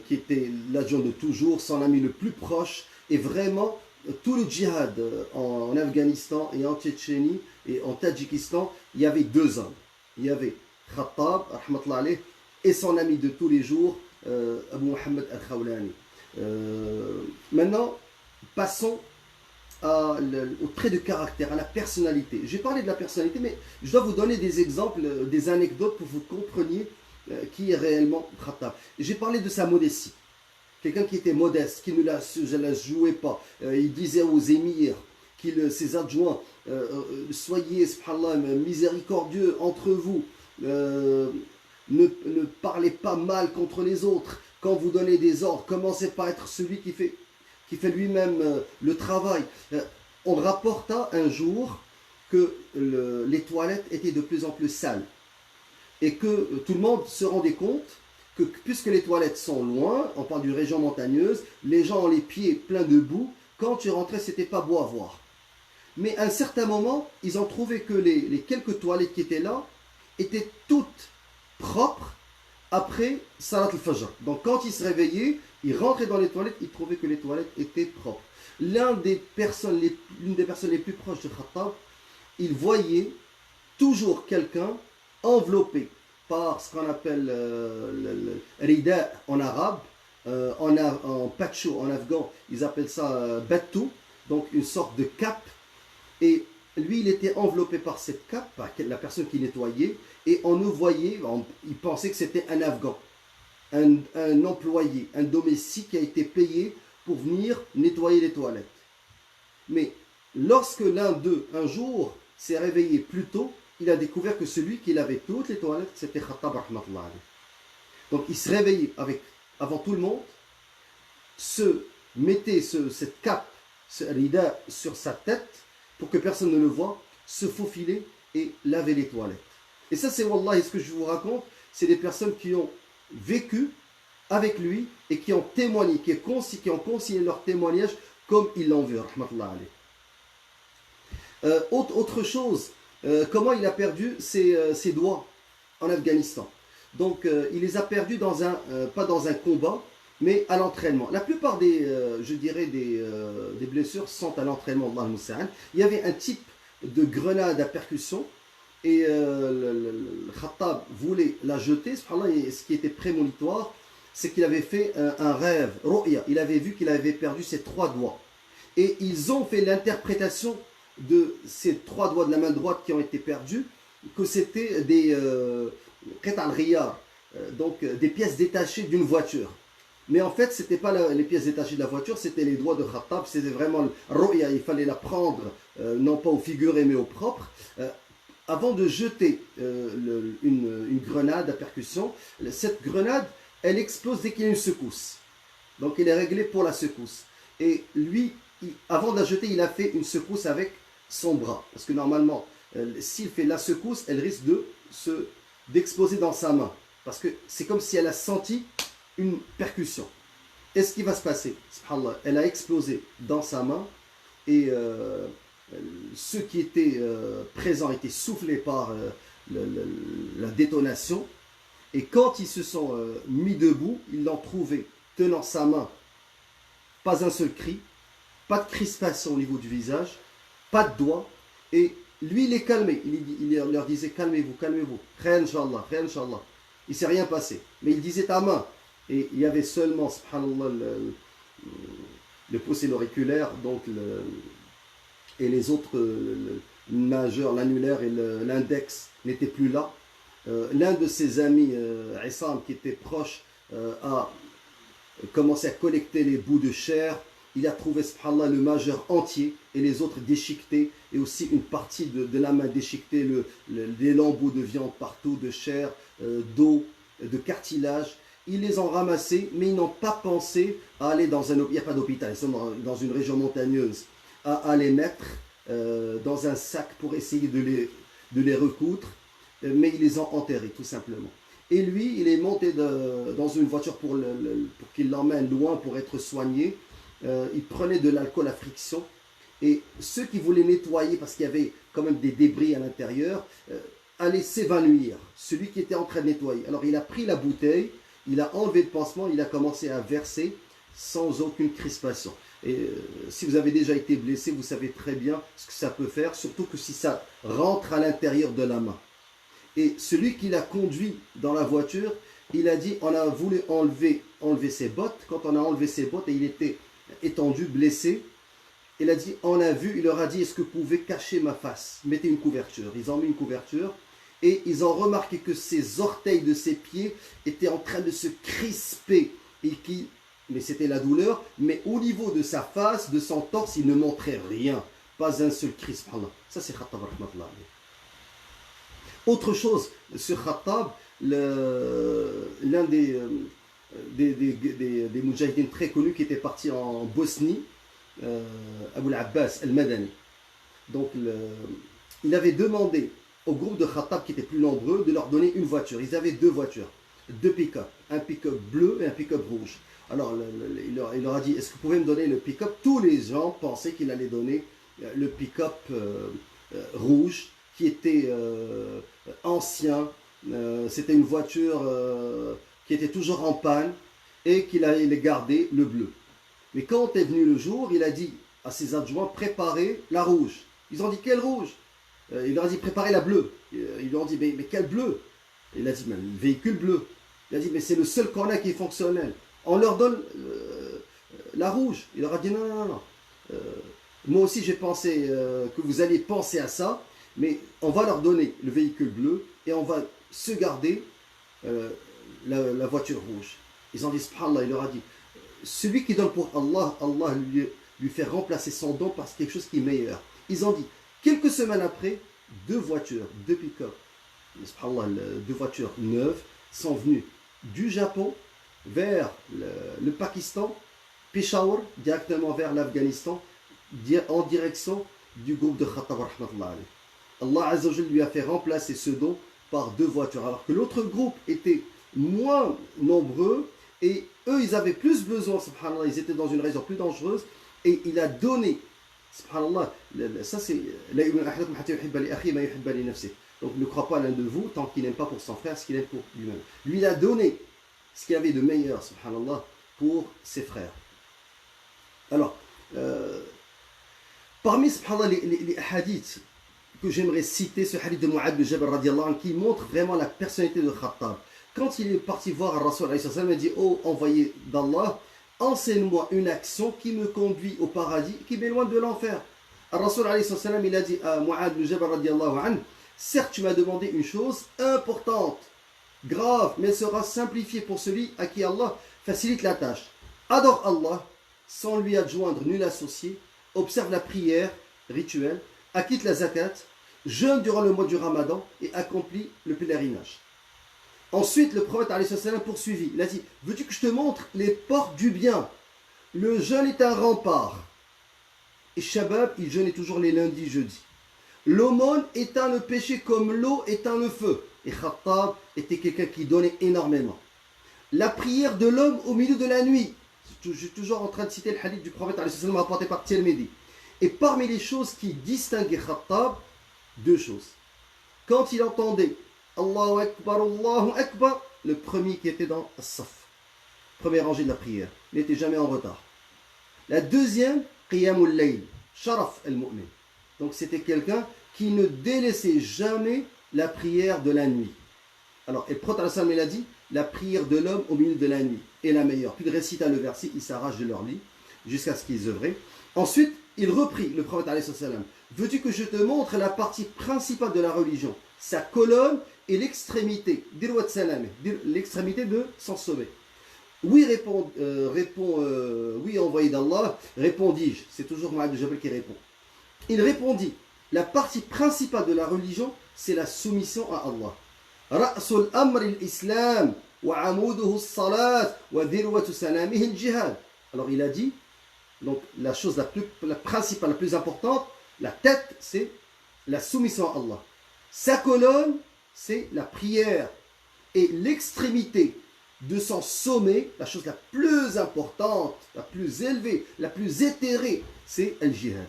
qui était l'adjoint de toujours, son ami le plus proche, et vraiment, tout le djihad en Afghanistan et en Tchétchénie et en Tadjikistan, il y avait deux hommes. Il y avait Khattab, rahmatullah alayh, et son ami de tous les jours, Abu Mohammed al-Khawlani. Maintenant, passons au trait de caractère, à la personnalité. J'ai parlé de la personnalité, mais je dois vous donner des exemples, des anecdotes pour que vous compreniez qui est réellement Khattab. J'ai parlé de sa modestie. Quelqu'un qui était modeste, qui ne la jouait pas. Il disait aux émirs, ses adjoints, soyez, subhanallah, miséricordieux entre vous. Ne parlez pas mal contre les autres. Quand vous donnez des ordres, commencez par être celui qui fait lui-même le travail. On rapporta un jour que les toilettes étaient de plus en plus sales et que tout le monde se rendait compte que puisque les toilettes sont loin, on parle d'une région montagneuse, les gens ont les pieds pleins de boue, quand tu rentrais, c'était pas beau à voir. Mais à un certain moment, ils ont trouvé que les quelques toilettes qui étaient là étaient toutes propres après Salat al-Fajr. Donc quand ils se réveillaient, ils rentraient dans les toilettes, ils trouvaient que les toilettes étaient propres. L'une des personnes les plus proches de Khattab, il voyait toujours quelqu'un enveloppé par ce qu'on appelle le rida en arabe, en pacho en afghan, ils appellent ça battou, donc une sorte de cape. Et lui, il était enveloppé par cette cape, par la personne qui nettoyait, et on le voyait, il pensait que c'était un Afghan, un employé, un domestique qui a été payé pour venir nettoyer les toilettes. Mais lorsque l'un d'eux, un jour, s'est réveillé plus tôt, il a découvert que celui qui avait toutes les toilettes, c'était Khattab rahmatullah alayh. Donc il se réveillait avant tout le monde, se mettait cette cape, ce rida sur sa tête, pour que personne ne le voie, se faufiler et laver les toilettes. Et ça, c'est wallah, ce que je vous raconte, c'est des personnes qui ont vécu avec lui et qui ont témoigné, qui ont consigné leur témoignage comme il l'ont vu. Autre chose, comment il a perdu ses doigts en Afghanistan. Donc, il les a perdus pas dans un combat, mais à l'entraînement. La plupart des blessures sont à l'entraînement. Il y avait un type de grenade à percussion et le Khattab voulait la jeter. Et ce qui était prémonitoire, c'est qu'il avait fait un rêve, ru'ya. Il avait vu qu'il avait perdu ses 3 doigts. Et ils ont fait l'interprétation de ces 3 doigts de la main droite qui ont été perdus, que c'était des donc des pièces détachées d'une voiture. Mais en fait, ce n'était pas les pièces détachées de la voiture, c'était les doigts de Khattab, c'était vraiment le ru'ya, il fallait la prendre, non pas au figuré mais au propre. Avant de jeter une grenade à percussion, cette grenade, elle explose dès qu'il y a une secousse. Donc elle est réglée pour la secousse. Et lui, avant de la jeter, il a fait une secousse avec son bras. Parce que normalement, s'il fait la secousse, elle risque d'exploser dans sa main. Parce que c'est comme si elle a senti une percussion. Et ce qui va se passer, subhanallah, elle a explosé dans sa main et ceux qui étaient présents étaient soufflés par la détonation. Et quand ils se sont mis debout, ils l'ont trouvé tenant sa main, pas un seul cri, pas de crispation au niveau du visage, pas de doigt. Et lui, il les calmait. Il leur disait calmez-vous, calmez-vous. Khair Inch'Allah, Khair Inch'Allah. Il ne s'est rien passé. Mais il disait ta main. Et il y avait seulement, subhanallah, le pouce et l'auriculaire, donc et les autres, le majeur, l'annulaire et l'index n'étaient plus là. L'un de ses amis, Issam, qui était proche, a commencé à collecter les bouts de chair. Il a trouvé, subhanallah, le majeur entier et les autres déchiquetés, et aussi une partie de la main déchiquetée, des lambeaux de viande partout, de chair, d'eau, de cartilage. Ils les ont ramassés, mais ils n'ont pas pensé à aller dans un hôpital. Il n'y a pas d'hôpital, ils sont dans une région montagneuse, à les mettre dans un sac pour essayer de les recoudre, mais ils les ont enterrés tout simplement. Et lui, il est monté dans une voiture pour qu'il l'emmène loin pour être soigné. Il prenait de l'alcool à friction, et ceux qui voulaient nettoyer, parce qu'il y avait quand même des débris à l'intérieur, allaient s'évanouir, celui qui était en train de nettoyer. Alors il a pris la bouteille, il a enlevé le pansement, il a commencé à verser sans aucune crispation. Et si vous avez déjà été blessé, vous savez très bien ce que ça peut faire, surtout que si ça rentre à l'intérieur de la main. Et celui qui l'a conduit dans la voiture, il a dit, on a voulu enlever ses bottes. Quand on a enlevé ses bottes et il était étendu, blessé, il a dit, on a vu, il leur a dit, est-ce que vous pouvez cacher ma face? Mettez une couverture. Ils ont mis une couverture et ils ont remarqué que ses orteils de ses pieds étaient en train de se crisper. Mais c'était la douleur, mais au niveau de sa face, de son torse, il ne montrait rien. Pas un seul crispement. Ça, c'est Khattab rahmatullah. Autre chose, ce Khattab, l'un des Moudjahidines très connus qui était parti en Bosnie, Abu al-Abbas al-Madani. Donc, il avait demandé au groupe de Khattab qui était plus nombreux de leur donner une voiture. Ils avaient deux voitures, deux pick-up, un pick-up bleu et un pick-up rouge. Alors, il leur a dit, est-ce que vous pouvez me donner le pick-up? Tous les gens pensaient qu'il allait donner le pick-up rouge, qui était ancien. C'était une voiture qui était toujours en panne et qu'il allait garder le bleu. Mais quand est venu le jour, il a dit à ses adjoints, préparez la rouge. Ils ont dit, quelle rouge? Il leur a dit, préparez la bleue. Ils lui ont dit, mais quel bleu? Il a dit, mais le véhicule bleu. Il a dit, mais c'est le seul qu'on a qui est fonctionnel. On leur donne la rouge. Il leur a dit, non. Moi aussi, j'ai pensé que vous alliez penser à ça, mais on va leur donner le véhicule bleu et on va se garder la voiture rouge. Ils ont dit, subhanallah, il leur a dit, celui qui donne pour Allah, Allah lui fait remplacer son don par quelque chose qui est meilleur. Ils ont dit, quelques semaines après, deux voitures, deux pick-up, subhanallah, deux voitures neuves sont venues du Japon vers le Pakistan, Peshawar, directement vers l'Afghanistan, en direction du groupe de Khattab rahmatullah alayh. Allah Azza wa Jalla lui a fait remplacer ce don par deux voitures, alors que l'autre groupe était moins nombreux et eux ils avaient plus besoin, subhanallah, ils étaient dans une région plus dangereuse et il a donné, subhanallah, ça c'est donc ne crois pas l'un de vous tant qu'il n'aime pas pour son frère ce qu'il aime pour lui-même. Lui il a donné ce qu'il avait de meilleur, subhanallah, pour ses frères. Alors, parmi subhanallah, les hadiths que j'aimerais citer, ce hadith de Mu'adh bin Jabal radiallahu anhu, qui montre vraiment la personnalité de Khattab. Quand il est parti voir Rasul, il a dit, oh envoyé d'Allah, enseigne-moi une action qui me conduit au paradis, qui m'éloigne de l'enfer. Rasul il a dit à Mu'adh bin Jabal radiallahu anhu, certes tu m'as demandé une chose importante, grave, mais elle sera simplifiée pour celui à qui Allah facilite la tâche. Adore Allah sans lui adjoindre nul associé, observe la prière rituelle, acquitte la zakat, jeûne durant le mois du Ramadan et accomplit le pèlerinage. Ensuite, le prophète poursuivit. Il a dit, veux-tu que je te montre les portes du bien? Le jeûne est un rempart. Et Shabab, il jeûnait toujours les lundis, jeudis. L'aumône éteint le péché comme l'eau éteint le feu. Et Khattab était quelqu'un qui donnait énormément. La prière de l'homme au milieu de la nuit. Je suis toujours en train de citer le hadith du prophète rapporté par Tirmidhi. Et parmi les choses qui distinguaient Khattab, deux choses. Quand il entendait Allahu Akbar, le premier qui était dans As-Saf, première rangée de la prière, il n'était jamais en retard. La deuxième, Qiyamul Layl, Sharaf al-Mu'min. Donc c'était quelqu'un qui ne délaissait jamais la prière de la nuit. Alors, et le prophète il a dit, la prière de l'homme au milieu de la nuit est la meilleure. Puis il récita le verset, ils s'arrachent de leur lit jusqu'à ce qu'ils œuvraient. Ensuite, il reprit, le prophète veux-tu que je te montre la partie principale de la religion, sa colonne et l'extrémité, l'extrémité de son sommet. Oui, oui, envoyé d'Allah, répondis-je. C'est toujours Mu'adh bin Jabal qui répond. Il répondit, la partie principale de la religion, c'est la soumission à Allah. Ra'sul amr al-islam, wa amuduhu as-salat, wa dhirwatu sanamihi al-jihad. Alors il a dit, donc la chose la principale, la plus importante, la tête, c'est la soumission à Allah. Sa colonne, c'est la prière. Et l'extrémité de son sommet, la chose la plus importante, la plus élevée, la plus éthérée, c'est al-jihad.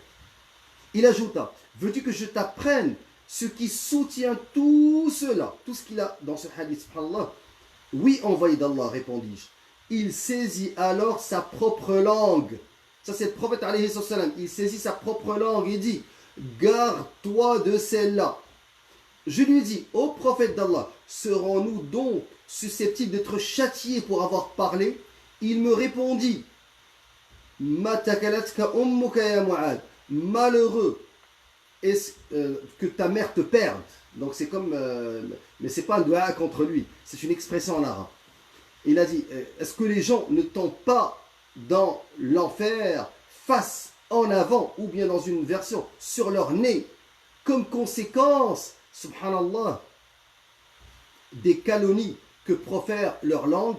Il ajouta, veux-tu que je t'apprenne ce qui soutient tout cela, tout ce qu'il a dans ce hadith, subhanallah? Oui, envoyé d'Allah, répondis-je. il saisit alors sa propre langue. Ça c'est le prophète alayhi salam. Il saisit sa propre langue et dit, garde-toi de celle-là. Je lui dis, ô prophète d'Allah, serons-nous donc susceptibles d'être châtiés pour avoir parlé? Il me répondit, Matakalatka ummuka ya Mu'ad, malheureux que ta mère te perde. Donc c'est comme, mais c'est pas un dua contre lui, c'est une expression en arabe. Il a dit, est-ce que les gens ne tombent pas dans l'enfer face en avant, ou bien dans une version sur leur nez, comme conséquence, subhanallah, des calomnies que profère leur langue?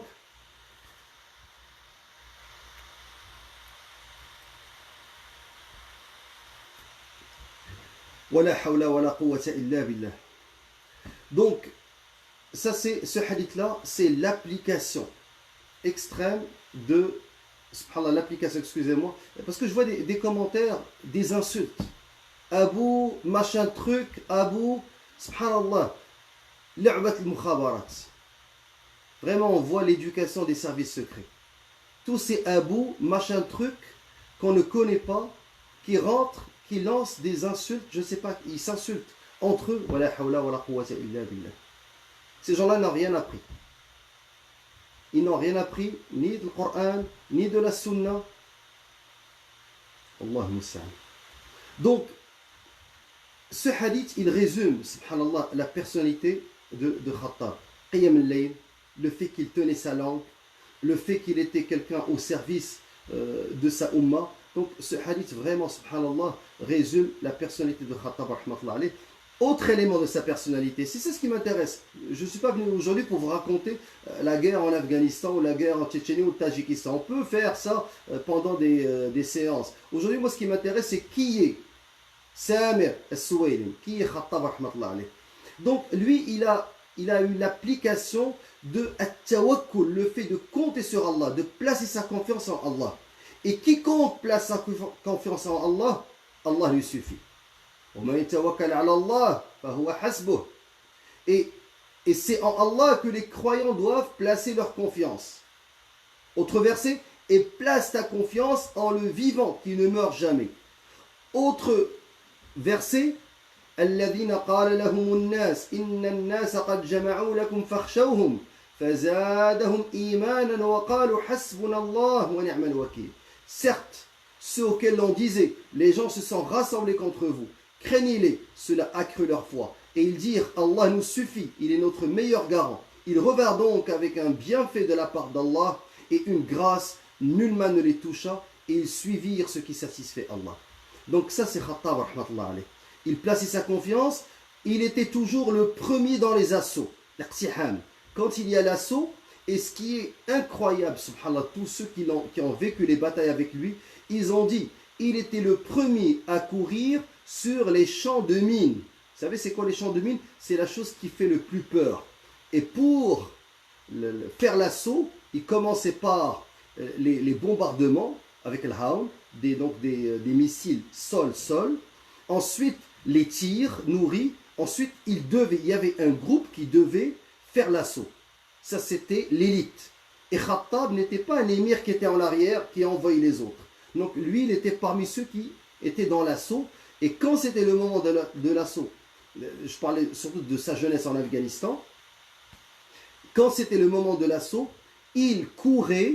Donc, ça c'est ce hadith-là, c'est l'application extrême de, subhanallah, l'application, excusez-moi, parce que je vois des commentaires, des insultes. Abu, machin truc, Abu, subhanallah, l'a'bat al-mukhabarat. Vraiment, on voit l'éducation des services secrets. Tous ces Abu, machin truc, qu'on ne connaît pas, qui rentrent, qui lancent des insultes, je ne sais pas, ils s'insultent entre eux. Wala hawla wala quwwata illa billah. Ces gens-là n'ont rien appris. Ils n'ont rien appris, ni du Coran, ni de la Sunna. Allah musta'an. Donc, ce hadith, il résume, subhanallah, la personnalité de Khattab. Qiyam al-layl, le fait qu'il tenait sa langue, le fait qu'il était quelqu'un au service de sa umma. Donc, ce hadith, vraiment, subhanallah, résume la personnalité de Khattab, rahmatullah alayh. Autre élément de sa personnalité, si c'est ce qui m'intéresse, je ne suis pas venu aujourd'hui pour vous raconter la guerre en Afghanistan ou la guerre en Tchétchénie ou au Tadjikistan. On peut faire ça pendant des séances. Aujourd'hui, moi, ce qui m'intéresse, c'est qui est Samir al-Suwaylim, qui est Khattab, rahmatullah alayh. Donc, lui, il a eu l'application de at-tawakkul, le fait de compter sur Allah, de placer sa confiance en Allah. Et quiconque place sa confiance en Allah, Allah lui suffit. Et c'est en Allah que les croyants doivent placer leur confiance. Autre verset, et place ta confiance en le vivant qui ne meurt jamais. Autre verset, الذين قال لهم الناس إن الناس قد جمعوا لكم فاخشوهم فزادهم إيمانا وقالوا حسبنا الله ونعم الوكيل. Certes, ceux auxquels l'on disait, les gens se sont rassemblés contre vous, craignez-les, cela accrut leur foi. Et ils dirent, Allah nous suffit, il est notre meilleur garant. Ils revinrent donc avec un bienfait de la part d'Allah et une grâce, nullement ne les toucha, et ils suivirent ce qui satisfait Allah. Donc ça c'est Khattab, rahmatullah alayh. Il plaçait sa confiance, il était toujours le premier dans les assauts, l'aqtiham. Quand il y a l'assaut, et ce qui est incroyable, subhanallah, tous ceux qui ont vécu les batailles avec lui, ils ont dit, il était le premier à courir sur les champs de mines. Vous savez c'est quoi les champs de mines? C'est la chose qui fait le plus peur. Et pour faire l'assaut, il commençait par les bombardements avec le hawn, des missiles sol-sol. Ensuite, les tirs nourris. Ensuite, il y avait un groupe qui devait faire l'assaut. Ça, c'était l'élite. Et Khattab n'était pas un émir qui était en arrière, qui envoyait les autres. Donc, lui, il était parmi ceux qui étaient dans l'assaut. Et quand c'était le moment de l'assaut, je parlais surtout de sa jeunesse en Afghanistan, quand c'était le moment de l'assaut, il courait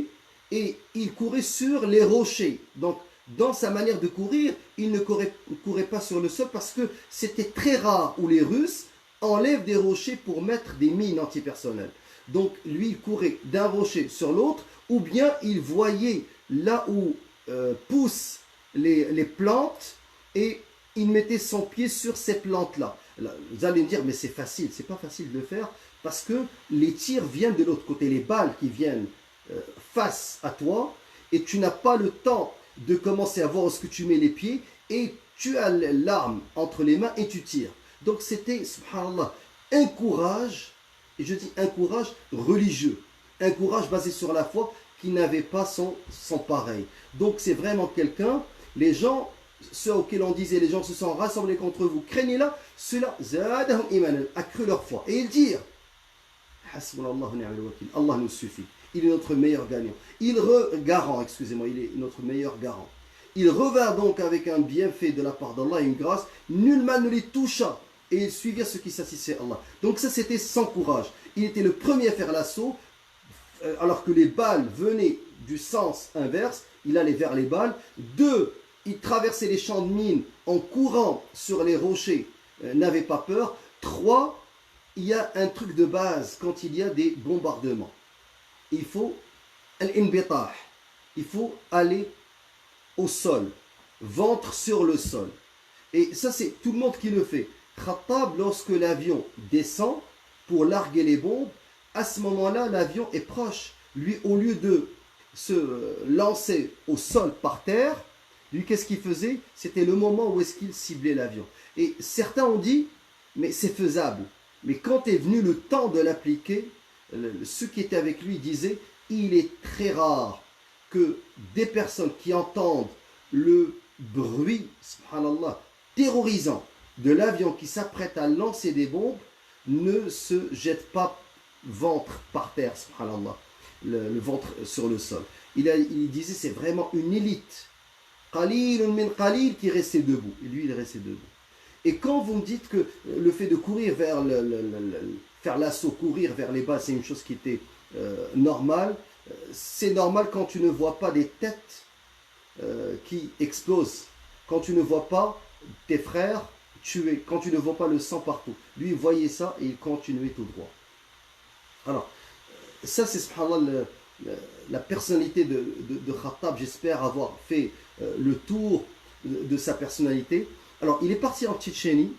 et il courait sur les rochers. Donc, dans sa manière de courir, il ne courait pas sur le sol parce que c'était très rare où les Russes enlèvent des rochers pour mettre des mines antipersonnelles. Donc, lui, il courait d'un rocher sur l'autre, ou bien il voyait là où poussent les plantes et il mettait son pied sur ces plantes-là. Vous allez me dire, mais c'est facile. C'est pas facile de le faire parce que les tirs viennent de l'autre côté, les balles qui viennent face à toi et tu n'as pas le temps de commencer à voir où est-ce que tu mets les pieds et tu as l'arme entre les mains et tu tires. Donc c'était, subhanallah, un courage, et je dis un courage religieux, un courage basé sur la foi qui n'avait pas son pareil. Donc c'est vraiment quelqu'un, les gens, ceux auxquels on disait, les gens se sont rassemblés contre vous, craignez-la, ceux-là, zadahum imanan, accru leur foi. Et ils dirent, hasbunallahu ni'mal wakil, Allah nous suffit. il est notre meilleur gagnant. Garant, excusez-moi, il est notre meilleur garant. Il revint donc avec un bienfait de la part d'Allah et une grâce, nullement ne les toucha, et ils suivirent ceux qui satisfaient Allah. Donc ça, c'était sans courage. Il était le premier à faire l'assaut, alors que les balles venaient du sens inverse, il allait vers les balles. 2, il traversait les champs de mines en courant sur les rochers, n'avait pas peur. 3, il y a un truc de base quand il y a des bombardements. Il faut al-inbitah, il faut aller au sol, ventre sur le sol. Et ça, c'est tout le monde qui le fait. Khattab, lorsque l'avion descend pour larguer les bombes, à ce moment-là, l'avion est proche. Lui, au lieu de se lancer au sol par terre, lui, qu'est-ce qu'il faisait? C'était le moment où est-ce qu'il ciblait l'avion. Et certains ont dit, mais c'est faisable. Mais quand est venu le temps de l'appliquer, ceux qui étaient avec lui disaient, il est très rare que des personnes qui entendent le bruit, subhanallah, terrorisant de l'avion qui s'apprête à lancer des bombes, ne se jettent pas ventre par terre, subhanallah, le ventre sur le sol. Il disait, c'est vraiment une élite, qalilun min qalil, qui restait debout. Et lui, il restait debout. Et quand vous me dites que le fait de courir vers faire l'assaut, courir vers les bas, c'est une chose qui était normale, c'est normal quand tu ne vois pas des têtes qui explosent, quand tu ne vois pas tes frères tués, quand tu ne vois pas le sang partout. Lui, il voyait ça et il continuait tout droit. Alors, ça c'est subhanallah la personnalité de Khattab. J'espère avoir fait le tour de sa personnalité. Alors, il est parti en Tchétchénie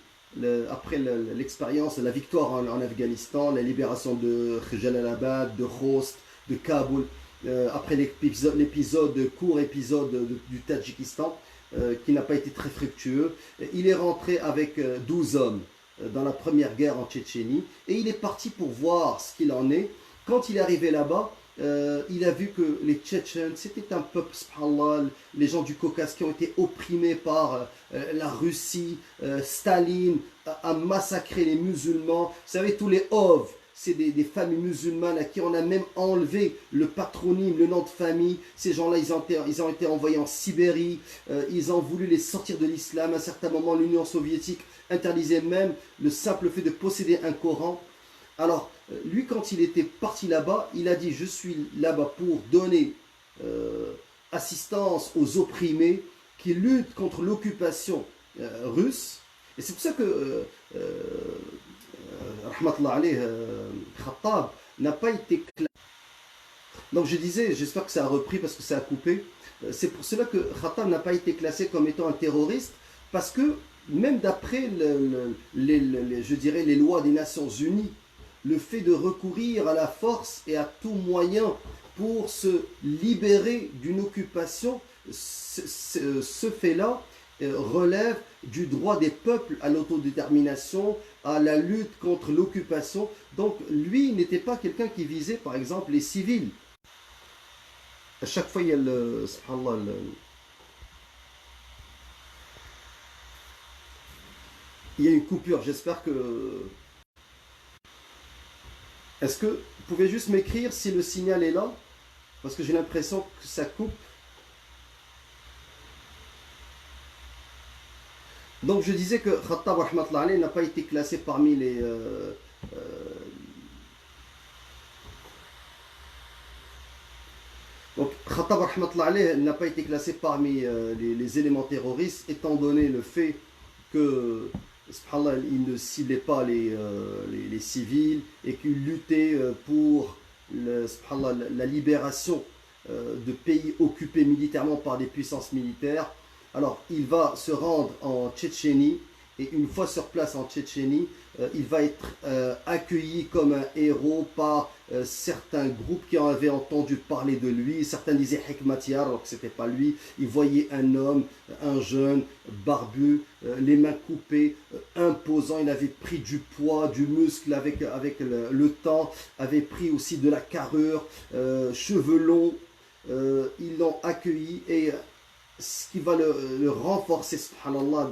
après l'expérience, la victoire en Afghanistan, la libération de Jalalabad, de Khost, de Kaboul, après court épisode du Tadjikistan, qui n'a pas été très fructueux. Il est rentré avec 12 hommes dans la première guerre en Tchétchénie, et il est parti pour voir ce qu'il en est. Quand il est arrivé là-bas, il a vu que les Tchétchènes, c'était un peuple, subhanallah, les gens du Caucase qui ont été opprimés par la Russie. Staline a massacré les musulmans. Vous savez, tous les Ov, c'est des familles musulmanes à qui on a même enlevé le patronyme, le nom de famille. Ces gens-là, ils ont été envoyés en Sibérie. Ils ont voulu les sortir de l'islam. À un certain moment, l'Union soviétique interdisait même le simple fait de posséder un Coran. Alors, lui, quand il était parti là-bas, il a dit, je suis là-bas pour donner assistance aux opprimés qui luttent contre l'occupation russe. Et c'est pour ça que rahmatullah alayh, Khattab n'a pas été classé. Donc je disais, j'espère que ça a repris parce que ça a coupé. C'est pour cela que Khattab n'a pas été classé comme étant un terroriste, parce que même d'après je dirais les lois des Nations Unies, le fait de recourir à la force et à tout moyen pour se libérer d'une occupation, ce fait-là relève du droit des peuples à l'autodétermination, à la lutte contre l'occupation. Donc lui n'était pas quelqu'un qui visait par exemple les civils. À chaque fois il y a il y a une coupure, j'espère que... Est-ce que vous pouvez juste m'écrire si le signal est là? Parce que j'ai l'impression que ça coupe. Donc je disais que Khattab rahmatullah alayh n'a pas été classé parmi les... Donc Khattab rahmatullah alayh n'a pas été classé parmi les éléments terroristes, étant donné le fait que... subhanallah, il ne ciblait pas les civils et qu'il luttait pour la libération de pays occupés militairement par des puissances militaires. Alors, il va se rendre en Tchétchénie, et une fois sur place en Tchétchénie, il va être accueilli comme un héros par certains groupes qui en avaient entendu parler de lui. Certains disaient Hekmatyar, alors que ce n'était pas lui. Ils voyaient un homme, un jeune, barbu, les mains coupées, imposant. Il avait pris du poids, du muscle avec le temps, avait pris aussi de la carrure, cheveux longs. Ils l'ont accueilli et ce qui va le renforcer, subhanallah,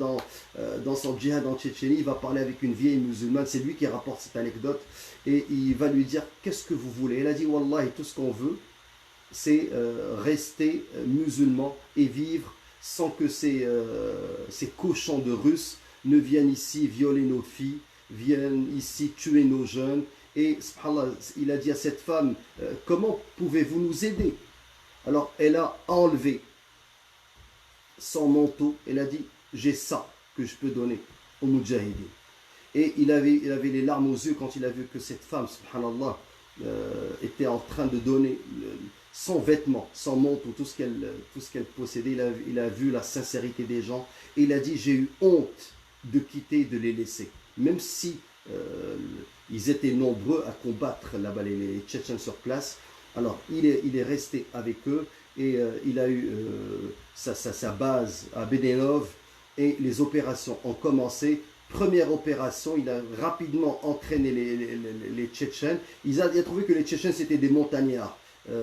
dans son djihad en Tchétchénie. Il va parler avec une vieille musulmane, c'est lui qui rapporte cette anecdote, et il va lui dire, qu'est-ce que vous voulez? Elle a dit, Wallah, tout ce qu'on veut, c'est rester musulman et vivre sans que ces cochons de Russes ne viennent ici violer nos filles, viennent ici tuer nos jeunes. Et subhanallah, il a dit à cette femme, comment pouvez-vous nous aider? Alors elle a enlevé son manteau, elle a dit, j'ai ça que je peux donner aux Moudjahidines. Et il avait les larmes aux yeux quand il a vu que cette femme, subhanallah, était en train de donner son vêtement, son manteau, tout ce qu'elle possédait. Il a vu la sincérité des gens et il a dit, j'ai eu honte de quitter, de les laisser. Même si ils étaient nombreux à combattre là-bas les Tchétchènes sur place, alors il est resté avec eux et il a eu sa base à Bédénov et les opérations ont commencé. Première opération, il a rapidement entraîné les Tchétchènes. Il a trouvé que les Tchétchènes c'était des montagnards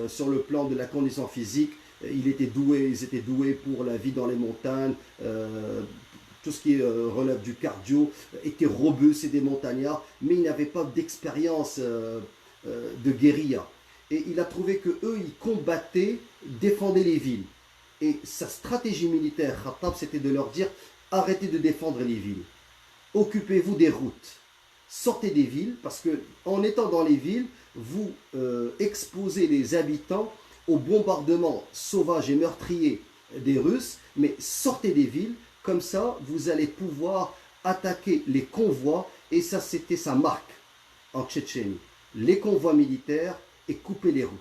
sur le plan de la condition physique. Ils étaient doués pour la vie dans les montagnes. Tout ce qui relève du cardio était robustes, c'est des montagnards, mais ils n'avaient pas d'expérience de guérilla. Et il a trouvé que eux, ils combattaient, défendaient les villes. Et sa stratégie militaire, Khattab, c'était de leur dire, arrêtez de défendre les villes. Occupez-vous des routes. Sortez des villes, parce que en étant dans les villes, vous exposez les habitants au bombardement sauvage et meurtrier des Russes, mais sortez des villes, comme ça, vous allez pouvoir attaquer les convois, et ça, c'était sa marque en Tchétchénie. Les convois militaires et couper les routes.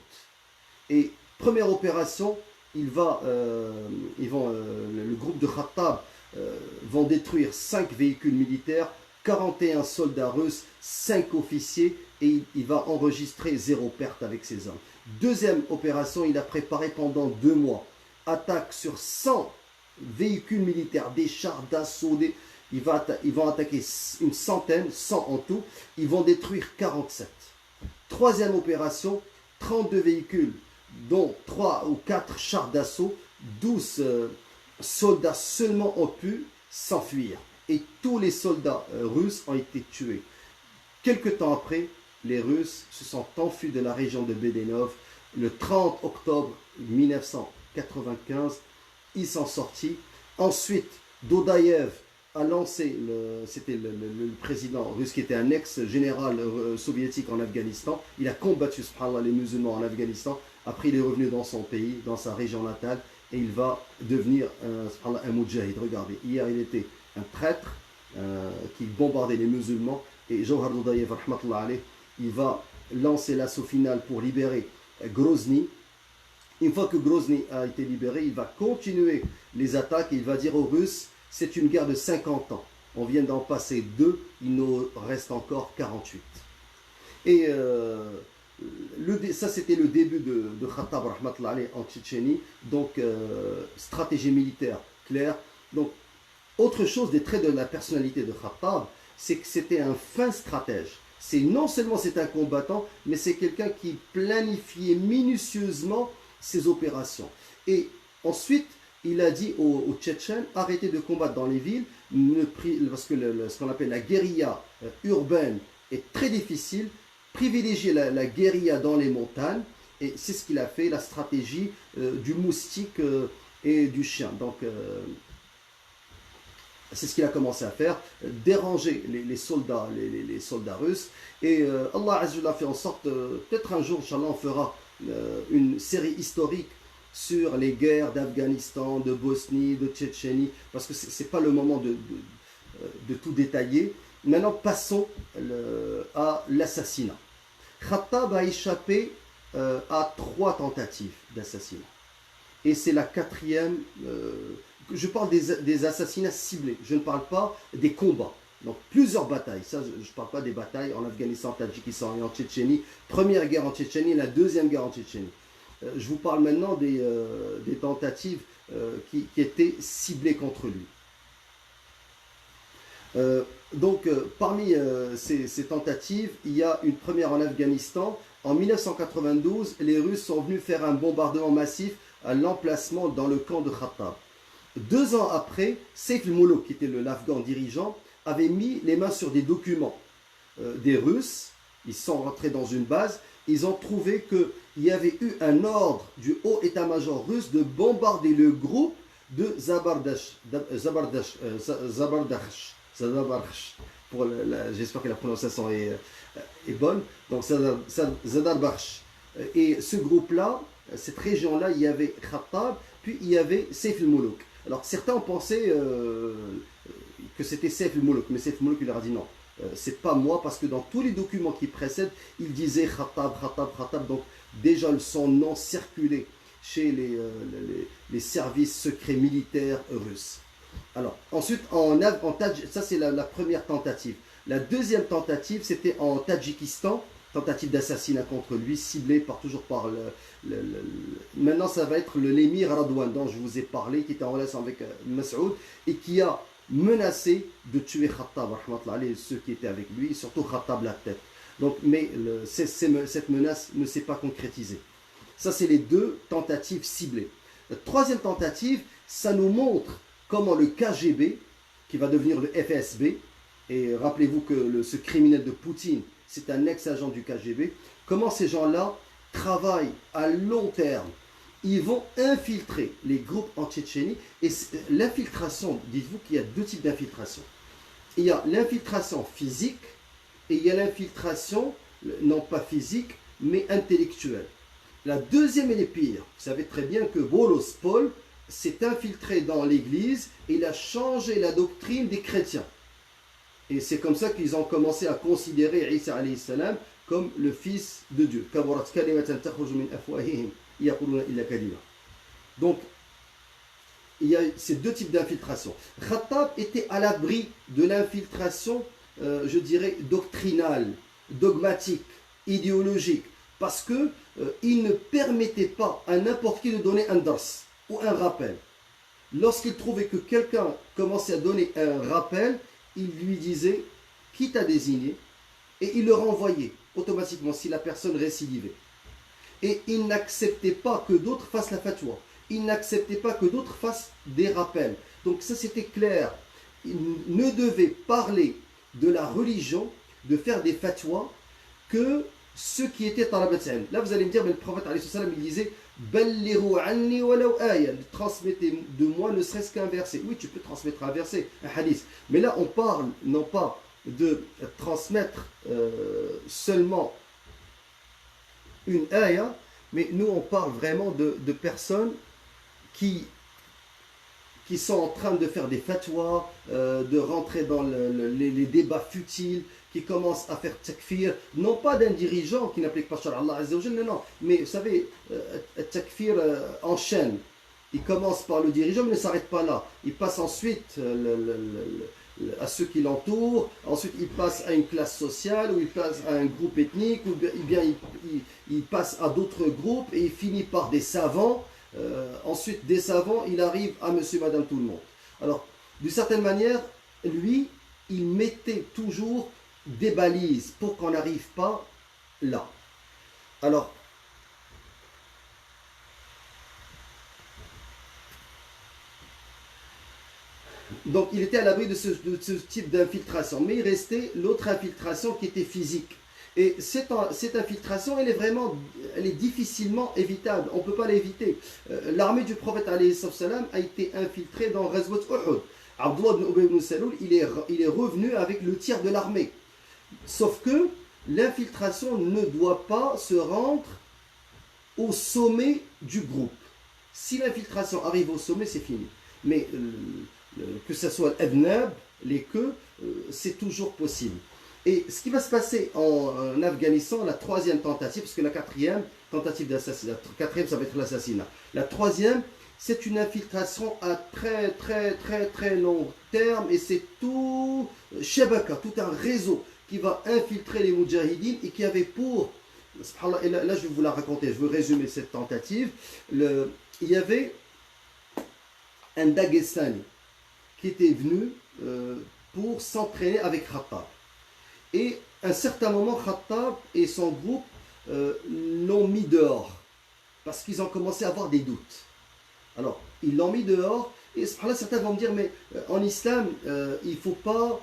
Et première opération, le groupe de Khattab vont détruire 5 véhicules militaires, 41 soldats russes, 5 officiers, et il va enregistrer 0 perte avec ses hommes. Deuxième opération, il a préparé pendant 2 mois. Attaque sur 100 véhicules militaires, des chars d'assaut, ils vont attaquer une centaine, 100 en tout, ils vont détruire 47. Troisième opération, 32 véhicules, dont 3 ou 4 chars d'assaut, 12 soldats seulement ont pu s'enfuir. Et tous les soldats russes ont été tués. Quelque temps après, les Russes se sont enfuis de la région de Bédénov. Le 30 octobre 1995, ils sont sortis. Ensuite, Dodayev a lancé, c'était le président russe qui était un ex-général soviétique en Afghanistan. Il a combattu, subhanallah, les musulmans en Afghanistan. Après, il est revenu dans son pays, dans sa région natale, et il va devenir un moudjahid. Regardez, hier, il était un prêtre qui bombardait les musulmans, et Jawhar Dodayev, rahmatullah alayh, il va lancer l'assaut final pour libérer Grozny. Une fois que Grozny a été libéré, il va continuer les attaques et il va dire aux Russes, c'est une guerre de 50 ans. On vient d'en passer 2, il nous reste encore 48. Et ça, c'était le début de Khattab rahmatullah alayh en Tchétchénie. Donc, stratégie militaire claire. Donc, autre chose des traits de la personnalité de Khattab, c'est que c'était un fin stratège. Non seulement c'est un combattant, mais c'est quelqu'un qui planifiait minutieusement ses opérations. Et ensuite, il a dit aux Tchétchènes, arrêtez de combattre dans les villes, parce que ce qu'on appelle la guérilla urbaine est très difficile, privilégiez la guérilla dans les montagnes, et c'est ce qu'il a fait, la stratégie du moustique et du chien. Donc, c'est ce qu'il a commencé à faire, déranger les soldats russes. Et Allah Azza fait en sorte, peut-être un jour, Inch'Allah, on fera une série historique sur les guerres d'Afghanistan, de Bosnie, de Tchétchénie, parce que ce n'est pas le moment de tout détailler. Maintenant, passons à l'assassinat. Khattab a échappé à 3 tentatives d'assassinat. Et c'est la 4e. Je parle des assassinats ciblés, je ne parle pas des combats. Donc plusieurs batailles, ça je ne parle pas des batailles en Afghanistan, Tadjikistan et en Tchétchénie. Première guerre en Tchétchénie, la deuxième guerre en Tchétchénie. Je vous parle maintenant des tentatives qui étaient ciblées contre lui. Parmi ces tentatives, il y a une première en Afghanistan. En 1992, les Russes sont venus faire un bombardement massif à l'emplacement dans le camp de Khattab. 2 ans après, Saif al-Muluk, qui était l'Afghan dirigeant, avait mis les mains sur des documents des Russes. Ils sont rentrés dans une base. Ils ont trouvé qu'il y avait eu un ordre du haut état-major russe de bombarder le groupe de Zabardash. J'espère que la prononciation est bonne. Donc Zadarbarsh. Et ce groupe-là, cette région-là, il y avait Khattab, puis il y avait Saif al-Muluk. Alors certains ont pensé que c'était Saif al-Muluk, mais Saif al-Muluk il leur a dit non. C'est pas moi, parce que dans tous les documents qui précèdent, il disait Khattab, Khattab, Khattab. Donc déjà son nom circulait chez les services secrets militaires russes. Alors ensuite, ça c'est la première tentative. La deuxième tentative, c'était en Tadjikistan, tentative d'assassinat contre lui, ciblée toujours par maintenant ça va être l'émir Radouan dont je vous ai parlé, qui était en relation avec Masoud et qui a menacé de tuer Khattab, ceux qui étaient avec lui, surtout Khattab la tête. Donc, mais cette menace ne s'est pas concrétisée. Ça, c'est les deux tentatives ciblées. La troisième tentative, ça nous montre comment le KGB, qui va devenir le FSB, et rappelez-vous que ce criminel de Poutine, c'est un ex-agent du KGB, comment ces gens-là travaillent à long terme. Ils vont infiltrer les groupes en Tchétchénie. Et l'infiltration, dites-vous qu'il y a deux types d'infiltration. Il y a l'infiltration physique et il y a l'infiltration, non pas physique, mais intellectuelle. La deuxième, elle est pire. Vous savez très bien que Bolos Paul s'est infiltré dans l'église et il a changé la doctrine des chrétiens. Et c'est comme ça qu'ils ont commencé à considérer Isa alayhi salam comme le fils de Dieu. Donc, il y a ces deux types d'infiltration. Khattab était à l'abri de l'infiltration, je dirais, doctrinale, dogmatique, idéologique, parce qu'il ne permettait pas à n'importe qui de donner un dars ou un rappel. Lorsqu'il trouvait que quelqu'un commençait à donner un rappel, il lui disait qui t'a désigné, et il le renvoyait automatiquement si la personne récidivait. Et il n'acceptait pas que d'autres fassent la fatwa. Il n'acceptait pas que d'autres fassent des rappels. Donc ça c'était clair. Il ne devait parler de la religion, de faire des fatwas, que ceux qui étaient dans la bataille. Là vous allez me dire, mais le prophète il disait Balliru anni walaw aya, transmettez de moi ne serait-ce qu'un verset. Oui, tu peux transmettre un verset, un hadith. Mais là on parle non pas de transmettre seulement une ayah, mais nous on parle vraiment de personnes qui sont en train de faire des fatwas, de rentrer dans les débats futiles, qui commencent à faire takfir, non pas d'un dirigeant qui n'applique pas Shara Allah Azza wa Jalla, non, mais vous savez, takfir enchaîne. Il commence par le dirigeant, mais ne s'arrête pas là. Il passe ensuite à ceux qui l'entourent, ensuite il passe à une classe sociale, ou il passe à un groupe ethnique, ou bien il passe à d'autres groupes, et il finit par des savants. Ensuite des savants, il arrive à monsieur, madame, tout le monde. Alors, d'une certaine manière, lui, il mettait toujours des balises pour qu'on n'arrive pas là. Alors, donc il était à l'abri de ce type d'infiltration, mais il restait l'autre infiltration qui était physique. Et cette infiltration, elle est difficilement évitable. On ne peut pas l'éviter. L'armée du prophète alayhi salam a été infiltrée dans Ghazwat Uhud. Abdullah ibn Ubay ibn Salul, il est revenu avec le tiers de l'armée. Sauf que l'infiltration ne doit pas se rendre au sommet du groupe. Si l'infiltration arrive au sommet, c'est fini. Mais que ce soit l'adnab, les queues, c'est toujours possible. Et ce qui va se passer en Afghanistan, la troisième tentative, parce que la quatrième tentative d'assassinat, la quatrième ça va être l'assassinat. La troisième, c'est une infiltration à très très très très long terme, et c'est tout shabaka, tout un réseau qui va infiltrer les Moudjahidines et qui avait pour, et là je vais vous la raconter, je veux résumer cette tentative. Il y avait un Dagestani qui était venu pour s'entraîner avec Khattab. Et à un certain moment, Khattab et son groupe l'ont mis dehors parce qu'ils ont commencé à avoir des doutes. Alors, ils l'ont mis dehors Et subhanallah, certains vont me dire, mais en islam, il ne faut pas,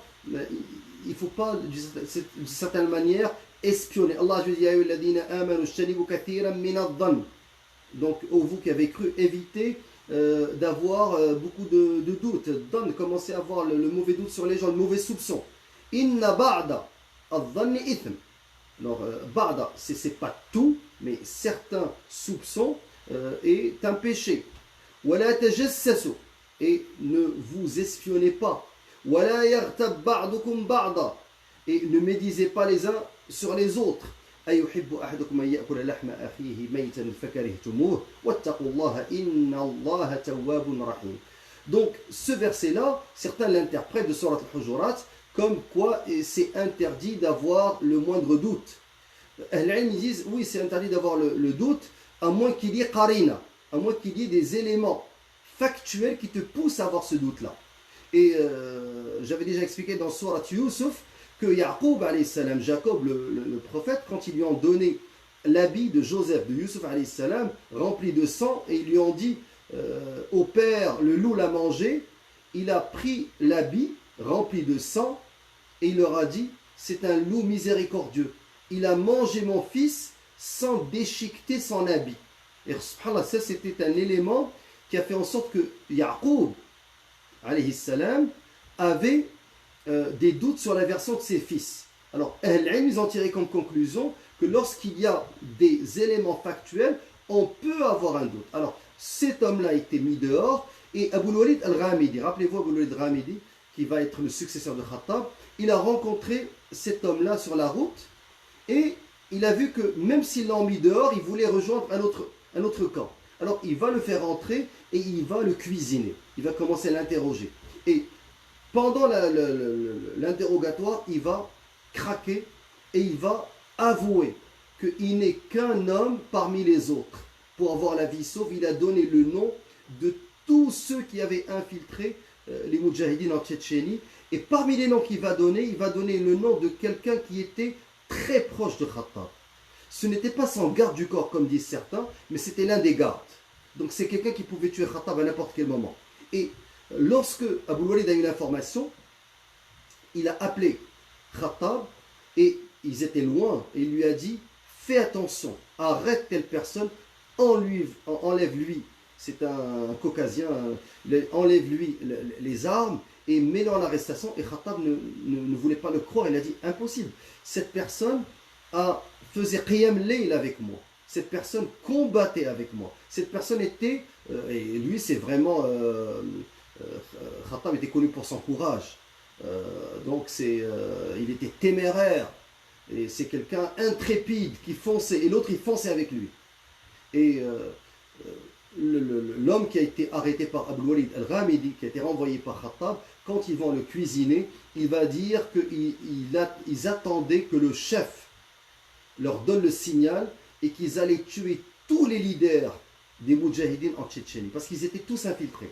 d'une certaine manière, espionner. Allah je dis, donc, vous qui avez cru, évitez d'avoir beaucoup de doutes, de commencer à avoir le mauvais doute sur les gens, le mauvais soupçon. Inna ba'da al-dhanni ithm. Alors, ba'da, c'est pas tout, mais certains soupçons est un péché. Wala tajassasu, et ne vous espionnez pas. Wala yaghtab ba'dukum ba'da, et ne médisez pas les uns sur les autres. أيحب أحدكم أن يأكل لحم أخيه ميتا فكرهتموه واتقوا الله إن الله تواب رحيم. Donc ce verset-là, certains l'interprètent de Surat al-Hujurat comme quoi c'est interdit d'avoir le moindre doute. Ahl-Ilm disent oui, c'est interdit d'avoir le doute à moins qu'il y ait qarina, à moins qu'il y ait des éléments factuels qui te poussent à avoir ce doute-là. Et j'avais déjà expliqué dans Surat Yusuf que Yaqub alayhi salam, Jacob le prophète, quand ils lui ont donné l'habit de Joseph, de Yusuf alayhi salam, rempli de sang, et ils lui ont dit au père, le loup l'a mangé, il a pris l'habit rempli de sang et il leur a dit, c'est un loup miséricordieux, il a mangé mon fils sans déchiqueter son habit. Et subhanallah, ça c'était un élément qui a fait en sorte que Yaqub alayhi salam avait des doutes sur la version de ses fils. Alors, ils ont tiré comme conclusion que lorsqu'il y a des éléments factuels, on peut avoir un doute. Alors, cet homme-là a été mis dehors, et Abu al-Walid al-Ghamidi, rappelez-vous Abu al-Walid al-Ghamidi, qui va être le successeur de Khattab, il a rencontré cet homme-là sur la route, et il a vu que même s'ils l'ont mis dehors, il voulait rejoindre un autre camp. Alors, il va le faire entrer, et il va le cuisiner. Il va commencer à l'interroger. Et pendant l'interrogatoire, il va craquer et il va avouer qu'il n'est qu'un homme parmi les autres. Pour avoir la vie sauve, il a donné le nom de tous ceux qui avaient infiltré les Moudjahidines en Tchétchénie. Et parmi les noms qu'il va donner, il va donner le nom de quelqu'un qui était très proche de Khattab. Ce n'était pas son garde du corps, comme disent certains, mais c'était l'un des gardes. Donc c'est quelqu'un qui pouvait tuer Khattab à n'importe quel moment. Et lorsque Abu Walid a eu l'information, il a appelé Khattab et ils étaient loin et il lui a dit fais attention, arrête telle personne, enlève-lui, c'est un caucasien, enlève-lui les armes et mets-le en arrestation. Et Khattab ne voulait pas le croire, il a dit impossible, cette personne faisait qiyam layl avec moi, cette personne combattait avec moi, cette personne était, et lui c'est vraiment... Khattab était connu pour son courage, donc il était téméraire, et c'est quelqu'un intrépide qui fonçait, et l'autre il fonçait avec lui. Et l'homme qui a été arrêté par Abu Walid al-Ghamidi, qui a été renvoyé par Khattab, quand ils vont le cuisiner, il va dire qu'ils attendaient que le chef leur donne le signal et qu'ils allaient tuer tous les leaders des Moudjahidines en Tchétchénie, parce qu'ils étaient tous infiltrés.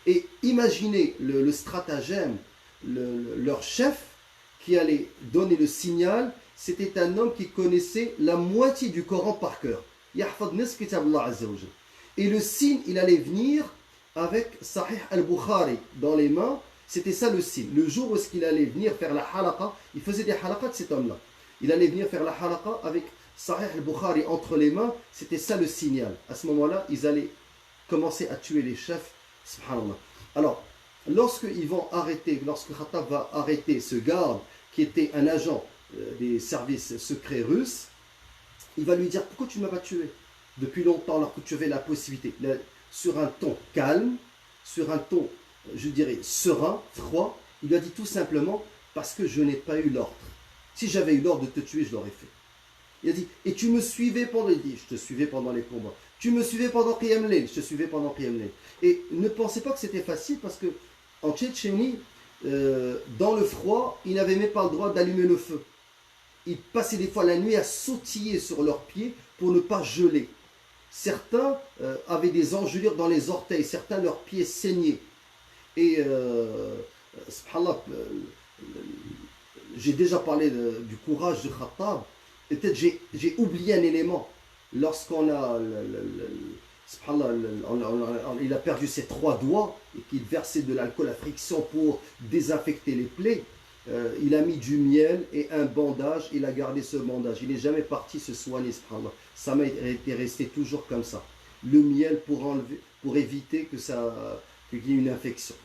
Et imaginez le stratagème, leur chef qui allait donner le signal, c'était un homme qui connaissait la moitié du Coran par cœur. Et le signe, il allait venir avec Sahih al-Bukhari dans les mains, c'était ça le signe. Le jour où il allait venir faire la halaqa, il faisait des halaqas de cet homme-là. Il allait venir faire la halaqa avec Sahih al-Bukhari entre les mains, c'était ça le signal. À ce moment-là, ils allaient commencer à tuer les chefs. Subhanallah. Alors, lorsque Khattab va arrêter ce garde qui était un agent des services secrets russes, il va lui dire pourquoi tu ne m'as pas tué depuis longtemps alors que tu avais la possibilité, sur un ton calme, sur un ton, je dirais, serein, froid. Il lui a dit tout simplement parce que je n'ai pas eu l'ordre. Si j'avais eu l'ordre de te tuer, je l'aurais fait. Il a dit, et tu me suivais pendant, il dit, je te suivais pendant les combats. Tu me suivais pendant Qiyam Layl, je te suivais pendant Qiyam Layl. Et ne pensez pas que c'était facile parce que en Tchétchénie, dans le froid, ils n'avaient même pas le droit d'allumer le feu. Ils passaient des fois la nuit à sautiller sur leurs pieds pour ne pas geler. Certains avaient des engelures dans les orteils, certains leurs pieds saignaient. Et subhanallah, j'ai déjà parlé du courage de Khattab. Et peut-être j'ai oublié un élément. Lorsqu'on a subhanallah, il a perdu ses 3 doigts et qu'il versait de l'alcool à friction pour désinfecter les plaies. Il a mis du miel et un bandage, il a gardé ce bandage. Il n'est jamais parti se soigner, subhanallah. Sa main était restée toujours comme ça. Le miel pour éviter qu'il y ait une infection.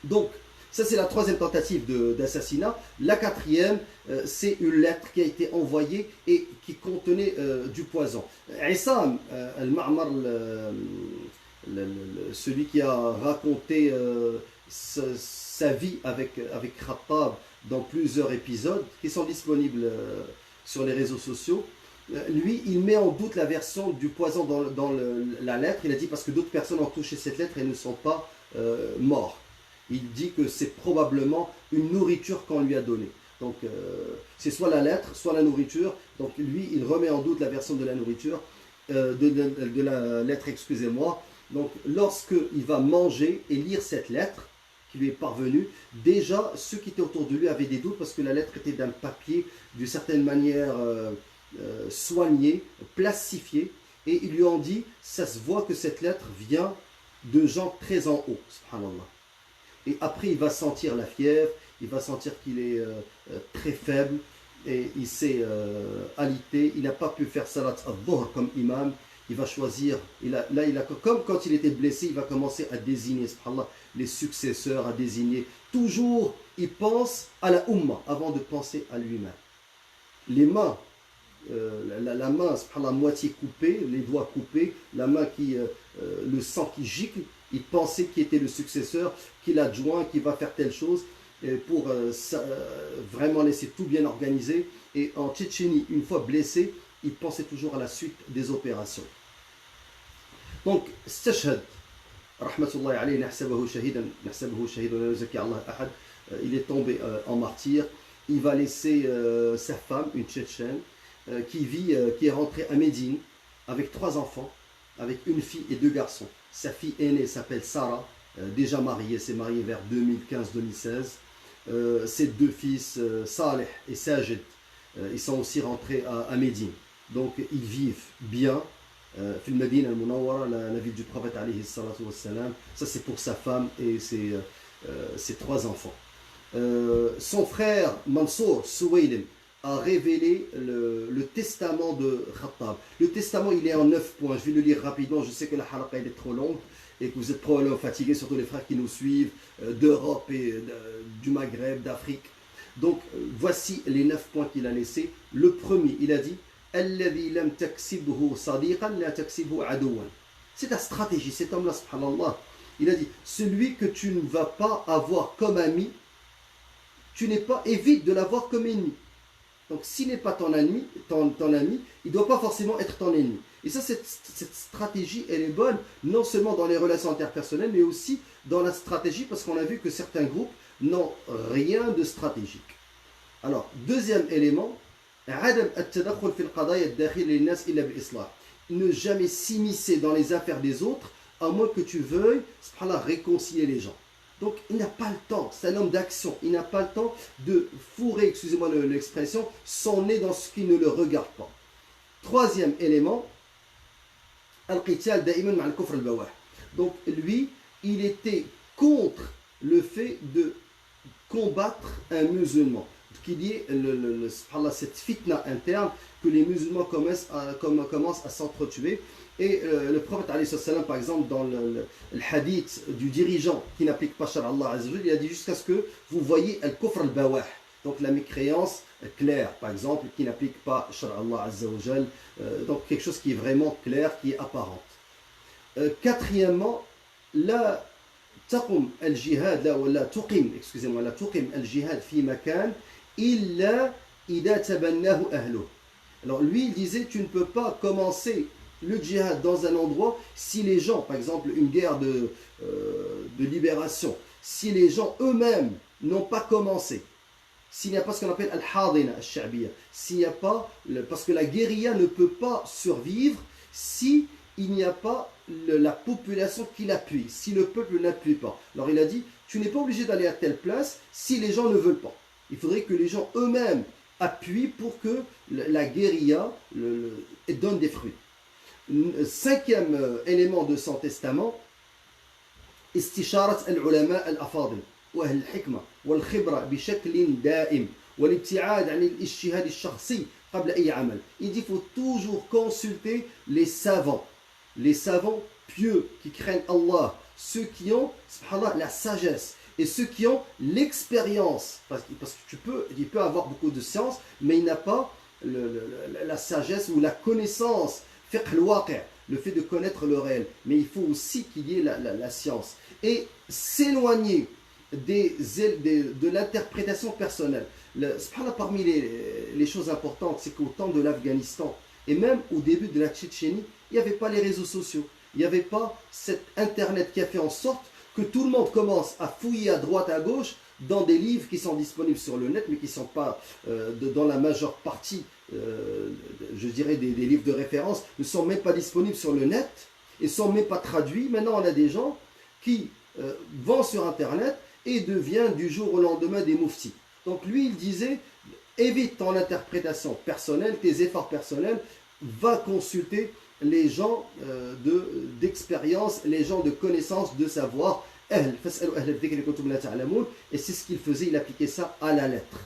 Donc, ça c'est la 3e tentative d'assassinat. La 4e, c'est une lettre qui a été envoyée et qui contenait du poison. Issam al-Ma'mar, celui qui a raconté sa vie avec Khattab dans plusieurs épisodes qui sont disponibles sur les réseaux sociaux, lui, il met en doute la version du poison dans la lettre. Il a dit parce que d'autres personnes ont touché cette lettre et ne sont pas morts. Il dit que c'est probablement une nourriture qu'on lui a donnée. Donc, c'est soit la lettre, soit la nourriture. Donc, lui, il remet en doute la version de la nourriture, de la lettre, excusez-moi. Donc, lorsqu'il va manger et lire cette lettre qui lui est parvenue, déjà, ceux qui étaient autour de lui avaient des doutes parce que la lettre était d'un papier, d'une certaine manière soigné, plastifié. Et ils lui ont dit, ça se voit que cette lettre vient de gens très en haut, subhanallah. Et après, il va sentir la fièvre, il va sentir qu'il est très faible et il s'est alité. Il n'a pas pu faire salat al-dhuhr comme imam. Il va choisir, comme quand il était blessé, il va commencer à désigner, subhanallah, les successeurs, à désigner. Toujours, il pense à la umma avant de penser à lui-même. Les mains, la main, subhanallah, moitié coupée, les doigts coupés, la main le sang qui gicle. Il pensait qu'il était le successeur, qu'il adjoint, qu'il va faire telle chose pour vraiment laisser tout bien organisé. Et en Tchétchénie, une fois blessé, il pensait toujours à la suite des opérations. Donc, Stashhad, rahmatullahi alayhi, nahsabahu shahidan, la yuzaki Allah ahad, il est tombé en martyr. Il va laisser sa femme, une Tchétchène, qui est rentrée à Médine avec 3 enfants, avec une fille et 2 garçons. Sa fille aînée s'appelle Sarah, déjà mariée, s'est mariée vers 2015-2016. Ses 2 fils, Saleh et Sajid, ils sont aussi rentrés à Médine. Donc ils vivent bien. Fil Medina al-Munawwara, la ville du prophète alayhi salatu wassalam. Ça c'est pour sa femme et ses 3 enfants. Son frère Mansour Souwailim a révélé le testament de Khattab. Le testament, il est en 9 points. Je vais le lire rapidement. Je sais que la halaqa est trop longue et que vous êtes probablement fatigués, surtout les frères qui nous suivent d'Europe et du Maghreb, d'Afrique. Donc, voici les 9 points qu'il a laissés. Le premier, il a dit Alladhi lam taksibhu sadiqan la taksibhu adouan. C'est ta stratégie, cet homme-là, subhanallah. Il a dit celui que tu ne vas pas avoir comme ami, évite de l'avoir comme ennemi. Donc, s'il n'est pas ton ami, il ne doit pas forcément être ton ennemi. Et ça, cette stratégie, elle est bonne, non seulement dans les relations interpersonnelles, mais aussi dans la stratégie, parce qu'on a vu que certains groupes n'ont rien de stratégique. Alors, deuxième élément, ne jamais s'immiscer dans les affaires des autres, à moins que tu veuilles, subhanallah, réconcilier les gens. Donc, il n'a pas le temps, c'est un homme d'action, il n'a pas le temps de fourrer, excusez-moi l'expression, son nez dans ce qui ne le regarde pas. Troisième élément, al-qital da'iman ma'al kufr al-bawah. Donc, lui, il était contre le fait de combattre un musulman. Qu'il y ait cette fitna interne, que les musulmans commencent à s'entretuer. Et le prophète, par exemple, dans le hadith du dirigeant qui n'applique pas Shar Allah, il a dit jusqu'à ce que vous voyez al-kufr al-bawah, donc la mécréance claire, par exemple, qui n'applique pas Shar Allah, donc quelque chose qui est vraiment clair, qui est apparente. Quatrièmement, la taqum al-jihad, la tuqim al-jihad fi makan illa ida tabannahu ahluh. Alors lui, il disait, tu ne peux pas commencer le djihad dans un endroit si les gens, par exemple une guerre de libération, si les gens eux-mêmes n'ont pas commencé, s'il n'y a pas ce qu'on appelle al-hadina al-sha'biyya, s'il n'y a pas, parce que la guérilla ne peut pas survivre si il n'y a pas la population qui l'appuie, si le peuple n'appuie pas. Alors il a dit, tu n'es pas obligé d'aller à telle place si les gens ne veulent pas. Il faudrait que les gens eux-mêmes appuient pour que la guérilla donne des fruits. Cinquième élément de son testament, استشارة العلماء الأفاضل وأهل الحكمة والخبرة بشكل دائم والابتعاد عن الاجتهاد الشخصي قبل أي عمل. Il dit qu'il faut toujours consulter les savants pieux qui craignent Allah, ceux qui ont, subhanallah, la sagesse et ceux qui ont l'expérience. Parce que il peut avoir beaucoup de science, mais il n'a pas la sagesse ou la connaissance, fiqh al-waqi', le fait de connaître le réel. Mais il faut aussi qu'il y ait la science. Et s'éloigner de l'interprétation personnelle. Parmi les choses importantes, c'est qu'au temps de l'Afghanistan, et même au début de la Tchétchénie, il n'y avait pas les réseaux sociaux. Il n'y avait pas cet Internet qui a fait en sorte que tout le monde commence à fouiller à droite, à gauche, dans des livres qui sont disponibles sur le net, mais qui ne sont pas, dans la majeure partie, je dirais, des livres de référence, ne sont même pas disponibles sur le net, et ne sont même pas traduits. Maintenant, on a des gens qui vont sur Internet et deviennent du jour au lendemain des mouftis. Donc lui, il disait, évite ton interprétation personnelle, tes efforts personnels, va consulter les gens d'expérience, les gens de connaissance, de savoir. Et c'est ce qu'il faisait, il appliquait ça à la lettre.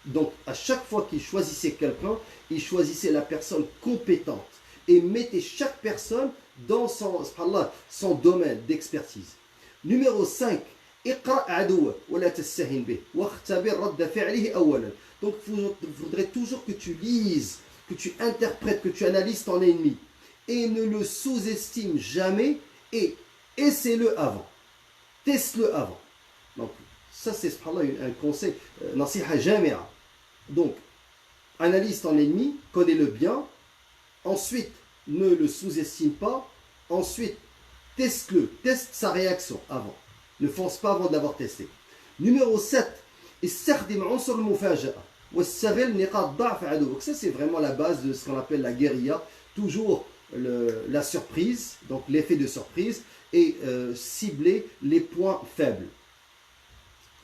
Donc à chaque fois qu'il choisissait quelqu'un, il choisissait la personne compétente et mettait chaque personne dans son domaine d'expertise. Numéro 5, donc il faudrait toujours que tu lises, que tu interprètes, que tu analyses ton ennemi et ne le sous-estime jamais et essaie-le avant, teste-le avant. Donc ça c'est un conseil, nasiha jami'a. Donc analyse ton ennemi, connais-le bien, ensuite ne le sous-estime pas, ensuite teste-le, teste sa réaction avant. Ne fonce pas avant de l'avoir testé. Numéro 7, استخدم عنصر المفاجأة واستغل نقاط ضعف عدوك. Ça c'est vraiment la base de ce qu'on appelle la guérilla. Toujours la surprise, donc l'effet de surprise, et cibler les points faibles.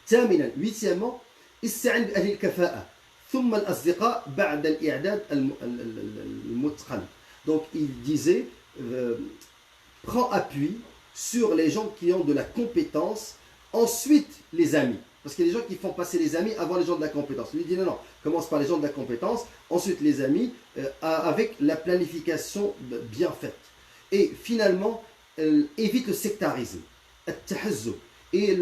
ثامنا, huitièmement, استعن بأهل الكفاءة ثم الأصدقاء بعد الإعداد المتقن. Donc il disait, prends appui sur les gens qui ont de la compétence, ensuite les amis. Parce qu'il y a des gens qui font passer les amis avant les gens de la compétence. Lui dit non, commence par les gens de la compétence, ensuite les amis, avec la planification bien faite. Et finalement, évite le sectarisme, et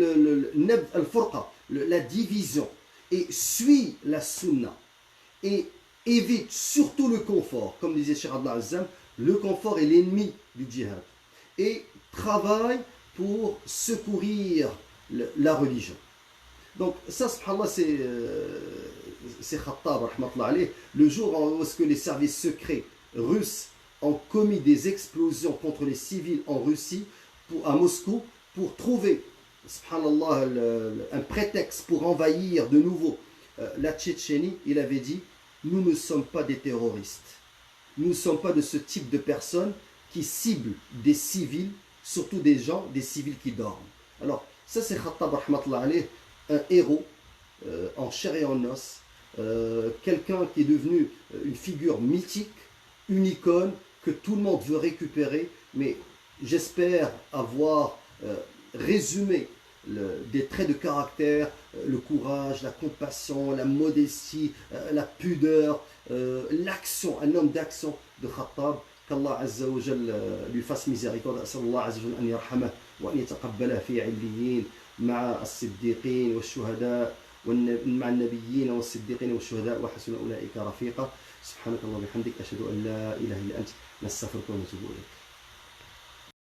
la division, et suis la sunna, et évite surtout le confort. Comme disait Cheikh Abdallah Azzam, le confort est l'ennemi du djihad. Et travaille pour secourir la religion. Donc ça, subhanallah, c'est Khattab, rahmatullah alayh, le jour où est-ce que les services secrets russes ont commis des explosions contre les civils en Russie, à Moscou, pour trouver, subhanallah, un prétexte pour envahir de nouveau la Tchétchénie. Il avait dit, nous ne sommes pas des terroristes, nous ne sommes pas de ce type de personnes qui ciblent des civils, surtout des civils qui dorment. Alors ça c'est Khattab, rahmatullah alayh, un héros en chair et en os, quelqu'un qui est devenu une figure mythique, une icône que tout le monde veut récupérer, mais j'espère avoir résumé des traits de caractère, le courage, la compassion, la modestie, la pudeur, l'action, un homme d'action de Khattab. qu'Allah Azza wa Jal lui fasse miséricorde. أسأل الله عز وجل أن يرحمه وأن يتقبله في عليين مع الصديقين والشهداء مع النبيين والصديقين والشهداء وحسن أولئك رفيقا. سبحانك اللهم وبحمدك أشهد أن لا إله إلا أنت نستغفرك ونتوب إليك.